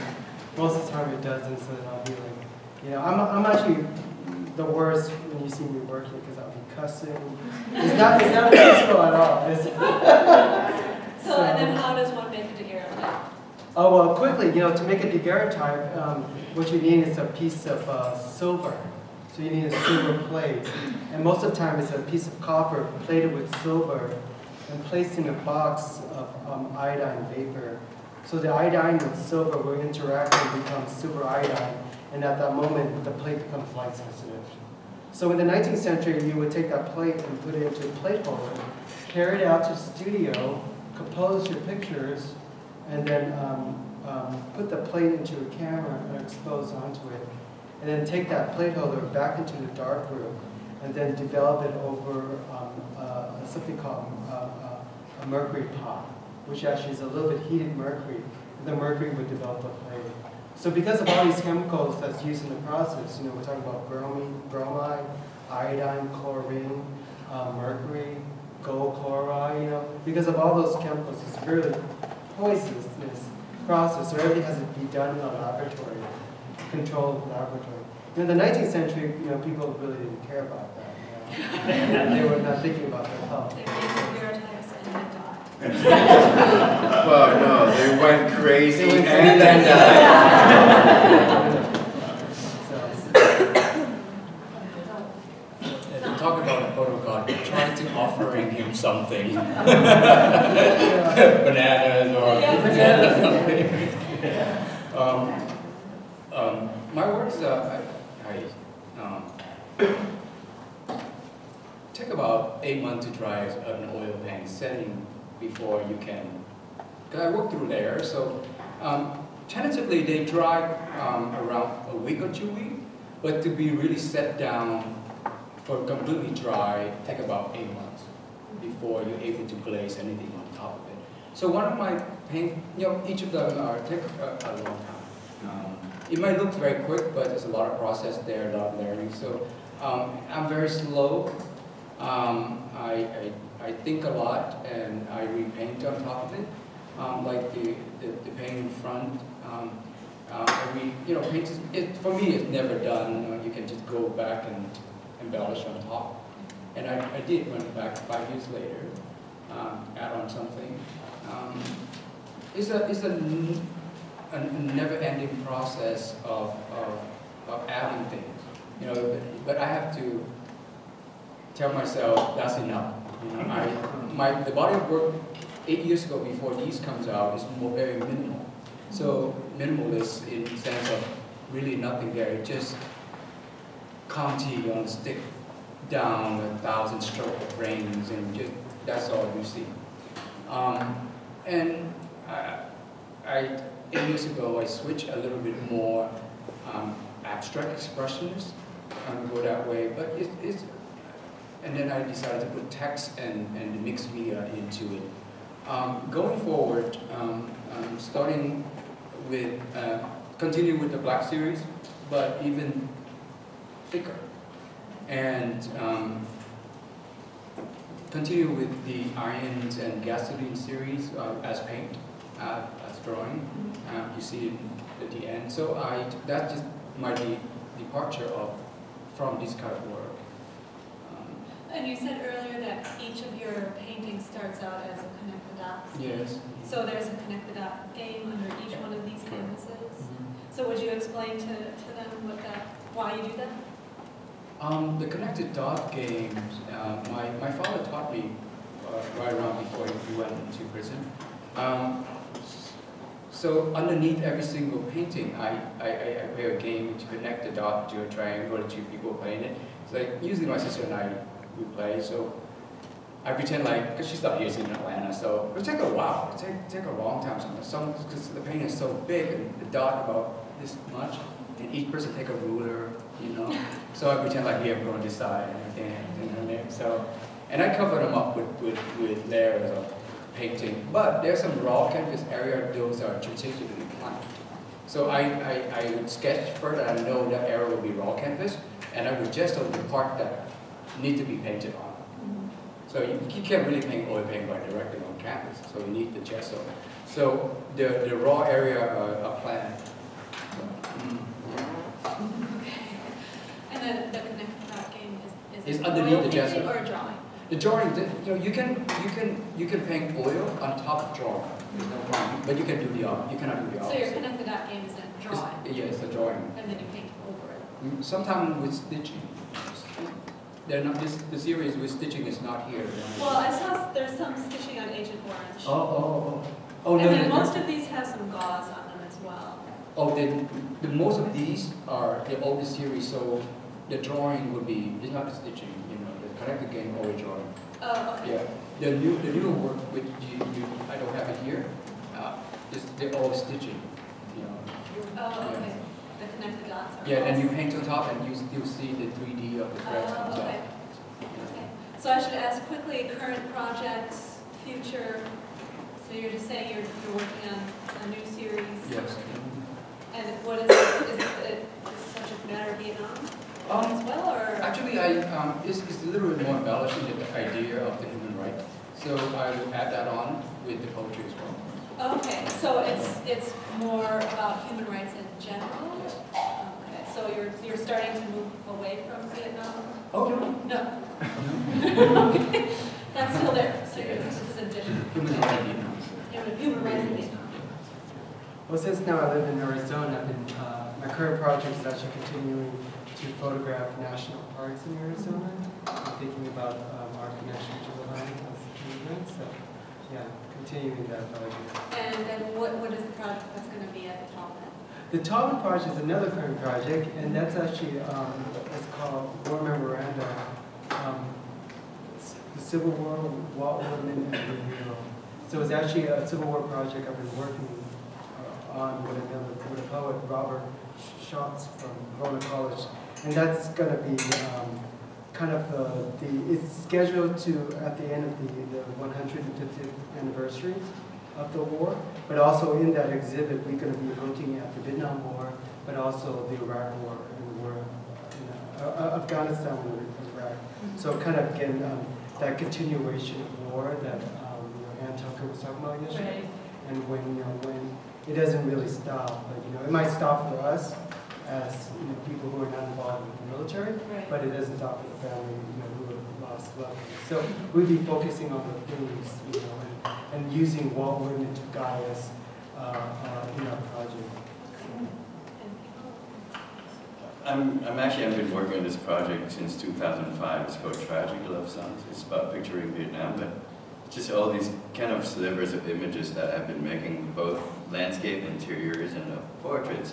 most of the time it doesn't. So then I'll be like, you know, I'm actually the worst when you see me working because I'll be cussing. It's not peaceful at all. So and then how does one make a daguerreotype? Oh, well, quickly, to make a daguerreotype, what you need is a piece of silver. So you need a silver plate. And most of the time, it's a piece of copper plated with silver and placed in a box of iodine vapor. So the iodine and silver will interact and become silver iodine. And at that moment, the plate becomes light sensitive. So in the 19th century, you would take that plate and put it into a plate holder, carry it out to the studio, compose your pictures, and then put the plate into a camera and expose onto it. And then take that plate holder back into the darkroom and then develop it over something called a mercury pot, which actually is a little bit heated mercury. And the mercury would develop the plate. So because of all these chemicals that's used in the process, we're talking about bromide, iodine, chlorine, mercury, gold chloride, because of all those chemicals, it's really poisonous process. So everything has to be done in a laboratory, controlled laboratory. In the 19th century, people really didn't care about that. They were not thinking about their health. They made daguerreotypes and then died. Well, no, they went crazy and then died. Talk about a photo god, trying to offering him something. Bananas or something. My work is, take about 8 months to dry an oil paint setting before you can, because I work through layers, so tentatively they dry around a week or 2 weeks, but to be really set down for completely dry, take about 8 months before you're able to glaze anything on top of it. So one of my paint, each of them take a long time. It might look very quick, but there's a lot of process there, a lot of learning. So I'm very slow. I think a lot, and I repaint on top of it, like the paint in front. Paint for me, it's never done. You can just go back and embellish on top. And I did went back 5 years later, add on something. It's a never-ending process of adding things. But I have to tell myself that's enough. The body of work 8 years ago before these comes out is very minimal. So minimalist in the sense of really nothing there, just Conti on a stick down 1,000 stroke of rains, and just that's all you see. And 8 years ago I switched a little bit more abstract expressionist and go that way, but and then I decided to put text and the mixed media into it. Going forward, starting with continue with the black series, but even thicker, and continue with the irons and gasoline series as paint, as drawing. You see it at the end. So that's just my departure from this kind of work. And you said earlier that each of your paintings starts out as a connect the dots. Yes. So there's a connect the dot game under each one of these canvases. So would you explain to them why you do that? The connected dot games, my father taught me right around before he went into prison. So underneath every single painting, I play a game to connect the dot to a triangle or two people playing it. It's like usually my sister and I we play. So I pretend like, because she's not here, she's in Atlanta, so it'll take a while. It'll take a long time sometimes, because the painting is so big and the dot about this much, and each person take a ruler, So I pretend like, I'm going to decide and everything. So, and I cover them up with layers of painting. But there's some raw canvas area, those are strategically planned. So I would sketch further, I know that area will be raw canvas, and I would gesso the part that need to be painted on. So you can't really paint oil paint by directly on canvas, so you need the gesso. So the raw area are planned. Okay. And then the connect dot game is underneath the gesso. Or a drawing? The drawing, you can paint oil on top of drawing. There's no problem. But you can do the you cannot do the So opposite. your connect the dot game is a drawing, Yeah, it's a drawing. and then you paint over it. Sometimes with stitching. They're not, the series with stitching is not here. Well, I saw there's some stitching on Agent Orange. Oh, and no, then no, most of these have some gauze on them as well. Oh, then the most of these are the older series, so the drawing would be, it's not the stitching, you know, the connected game or drawing. Oh, okay. Yeah, the newer work, which I don't have it here, they're all stitching, you know. Oh, okay. The connected dots are Yeah, and gauze. you paint on top and you still see the 3D of the threads comes Oh, out. okay. Okay. So I should ask quickly, current projects, future. So you're just saying you're working on a new series. Yes. And what is it subject matter Vietnam as well, or? Actually, it's a little bit more embellishing the idea of the human rights. So I will add that on with the poetry as well. Okay, so it's more about human rights in general. Okay, so you're starting to move away from Vietnam. Oh no. No. Okay, that's still there. So this is addition. Human rights. Human rights in Vietnam. Well, since now I live in Arizona, my current project is actually continuing to photograph national parks in Arizona. I'm thinking about our connection to the land as movement, so yeah, continuing that project. And then what is the project that's going to be at the top end? The Tallman project is another current project, and that's actually, it's called War Memoranda, the Civil War, Walt Whitman, and the Hero. So it's actually a Civil War project I've been working on with a poet, Robert Schatz from Randolph College. And that's going to be kind of it's scheduled to, at the end of the 150th anniversary of the war, but also in that exhibit we're going to be looking at the Vietnam War, but also the Iraq War and the war in Afghanistan and Iraq. So kind of again, that continuation of war that Ann Tucker was talking about yesterday. Right. And when it doesn't really stop, but it might stop for us as people who are not involved with the military, Right. but it doesn't stop for the family who have lost loved ones. So we'll be focusing on the themes, and using Walt Whitman to guide us in our project. I've been working on this project since 2005. It's called Tragic Love Songs. It's about picturing Vietnam, but just all these kind of slivers of images that I've been making, both landscape, interiors, and portraits.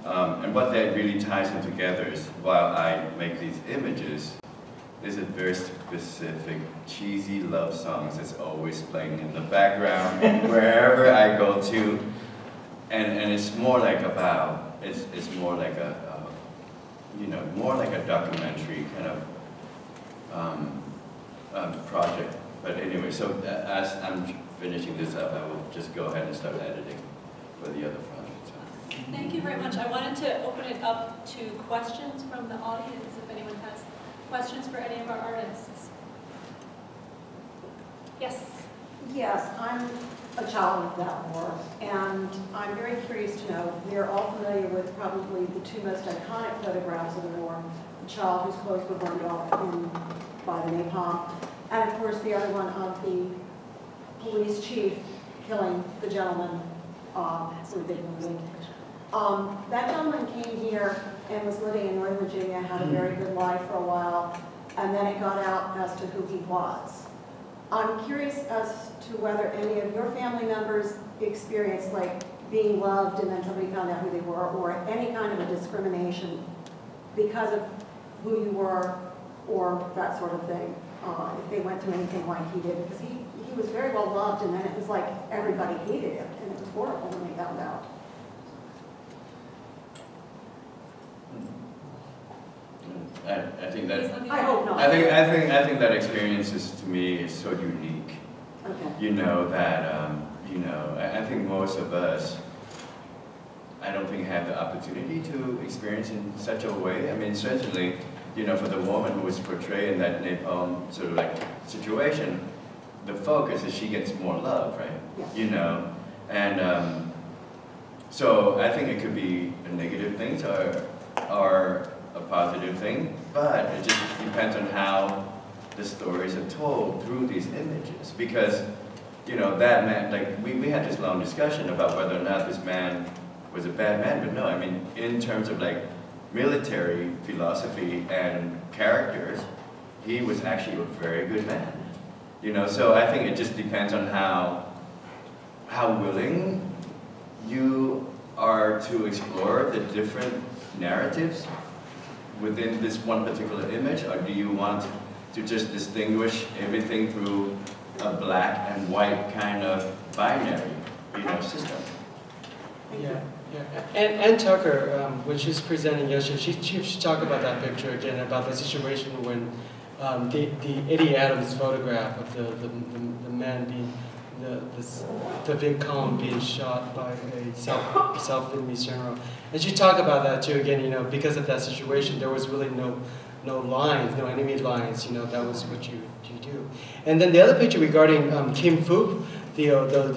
And what that really ties them together is, while I make these images, there's a very specific cheesy love songs that's always playing in the background wherever I go to, and it's more like it's more like more like a documentary kind of project. But anyway, so as I'm finishing this up, I will just go ahead and start editing for the other projects. Thank you very much. I wanted to open it up to questions from the audience, if anyone has questions for any of our artists. Yes? Yes, I'm a child of that war, and I'm very curious to know, we are all familiar with probably the two most iconic photographs of the war, the child whose clothes were burned off by the napalm, and of course the other one of the police chief killing the gentleman through the movie. That gentleman came here and was living in Northern Virginia, had a very good life for a while, and then it got out as to who he was. I'm curious as to whether any of your family members experienced like being loved and then somebody found out who they were, or any kind of a discrimination because of who you were or that sort of thing, if they went through anything like he did, because he was very well loved, and then it was like everybody hated him, and it was horrible when they found out. I think that I hope not. I think that experience is, to me, is so unique. Okay. I think most of us, I don't think have the opportunity to experience in such a way. I mean, certainly, for the woman who was portrayed in that napalm sort of like situation, the focus is she gets more love, right? Yes. And so I think it could be a negative thing or a positive thing, but it just depends on how the stories are told through these images. Because you know, that man, like, we had this long discussion about whether or not this man was a bad man, but no, I mean, in terms of like military philosophy and characters, he was actually a very good man. You know, so I think it just depends on how willing you are to explore the different narratives within this one particular image, or do you want to just distinguish everything through a black and white kind of binary, you know, system? Yeah, yeah. And Tucker, when she was presenting yesterday, she talked about that picture again, about the situation when the Eddie Adams photograph of the man being, the Viet Cong being shot by a South Vietnamese general. And she talked about that too again, you know, because of that situation, there was really no lines, no enemy lines, you know, that was what you do. And then the other picture regarding Kim Phuc, the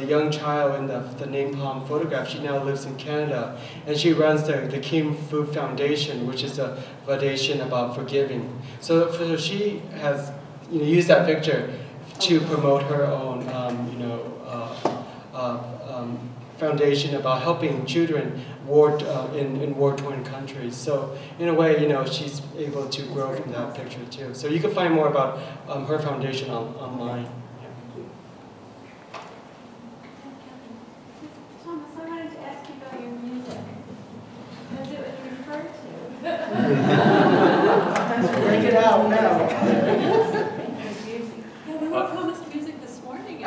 young child in the napalm photograph, she now lives in Canada, and she runs the Kim Phuc Foundation, which is a foundation about forgiving. So she has, you know, used that picture to promote her own, foundation about helping children in war-torn countries. So in a way, you know, she's able to grow from that picture too. So you can find more about her foundation online. Thomas, I wanted to ask you about your music, because it was referred to. Bring it out now. Yeah, we were promised music this morning.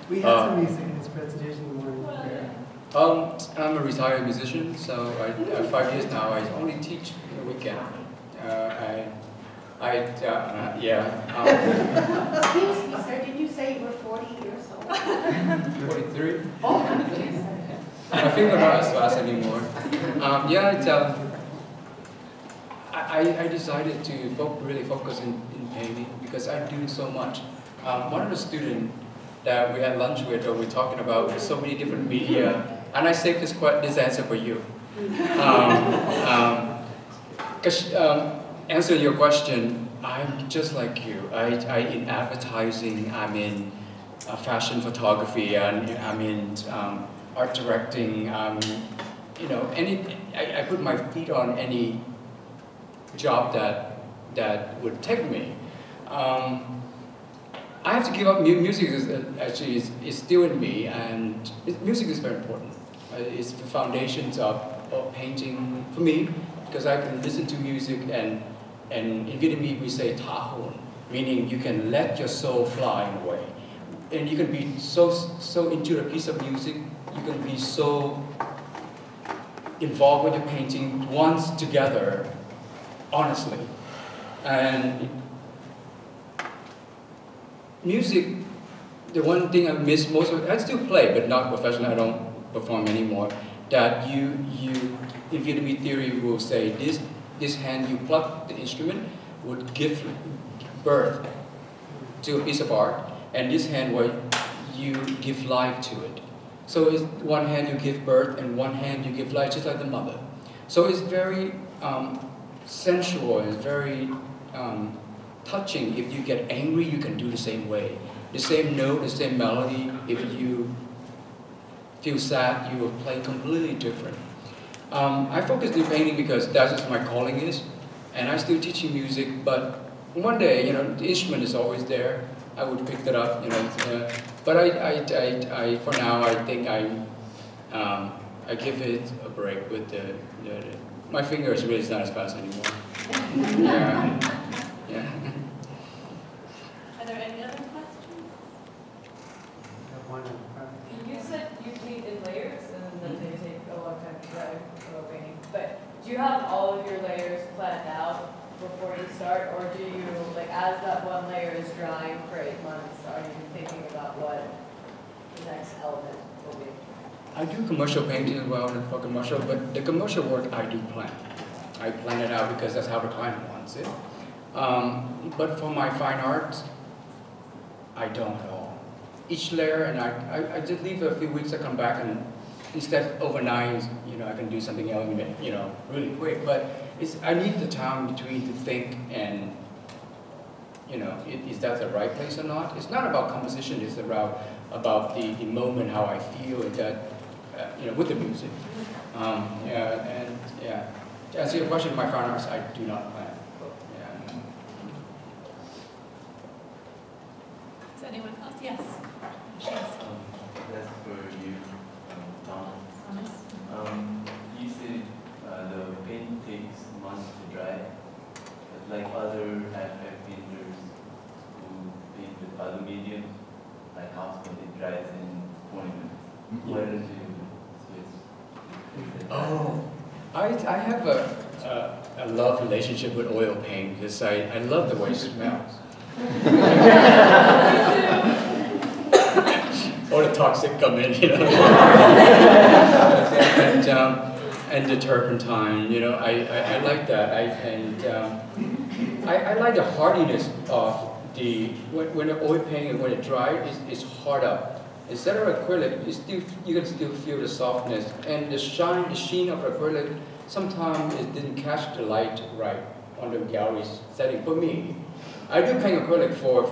We had some music in this presentation in the morning. I'm a retired musician, so I 5 years now. I only teach on the weekend. Excuse me, sir, did you say you were 40 years old? 43. Oh, My finger not as fast anymore. I decided to really focus in painting because I do so much. One of the students that we had lunch with, or we're talking about so many different media, and I saved this answer for you. Answer your question, I'm just like you. I in advertising, I'm in fashion photography, and I'm in art directing. You know, I put my feet on any job that would take me. I have to give up. Music is still in me, and music is very important. It's the foundations of painting for me, because I can listen to music, and in Vietnamese we say "tha hồn," meaning you can let your soul fly in a way, and you can be so into a piece of music, you can be so involved with your painting once together, honestly, and. Music, the one thing I miss most of it, I still play, but not professionally, I don't perform anymore, that you in Vietnamese theory will say this hand you pluck the instrument would give birth to a piece of art, and this hand where you give life to it. So it's one hand you give birth and one hand you give life, just like the mother. So it's very sensual, it's very touching. If you get angry, you can do the same way. The same note, the same melody. If you feel sad, you will play completely different. I focus in painting because that's just my calling is, and I still teaching music. But one day, you know, the instrument is always there. I would pick that up, you know. But for now, I think I give it a break with my fingers really is not as fast anymore. Yeah. Are there any other questions? You said you paint in layers, and then they take a long time to dry for painting. But do you have all of your layers planned out before you start, or do you, like, as that one layer is drying for 8 months, are you thinking about what the next element will be? I do commercial painting as well, and for commercial, but the commercial work I do plan. I plan it out because that's how the client wants it. But for my fine art, I don't at all. Each layer, and I just leave a few weeks, I come back, and instead overnight, you know, I can do something else, you know, really quick. But I need the time between to think and, is that the right place or not? It's not about composition, it's about the moment, how I feel that, with the music. To answer your question, my fine arts, I do not plan. Does anyone else? Yes. That's for you, Thomas. You said the paint takes months to dry, but like other abstract painters who paint with other mediums, like house paint, it dries in 20 minutes. Why don't you switch? Oh, I have a love relationship with oil paint because I love the way it smells. All the toxic come in, and the turpentine, I like that. I like the hardiness of when the oil paint, when it dries, it's hard up. Instead of acrylic, you can still feel the softness and the sheen of acrylic. Sometimes it didn't catch the light right on the gallery setting. For me, I do paint acrylic for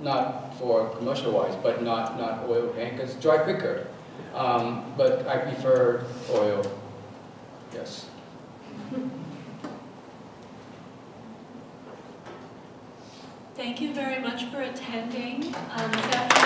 not for commercial wise, but not oil paint because it's dry quicker. But I prefer oil. Yes. Thank you very much for attending this afternoon.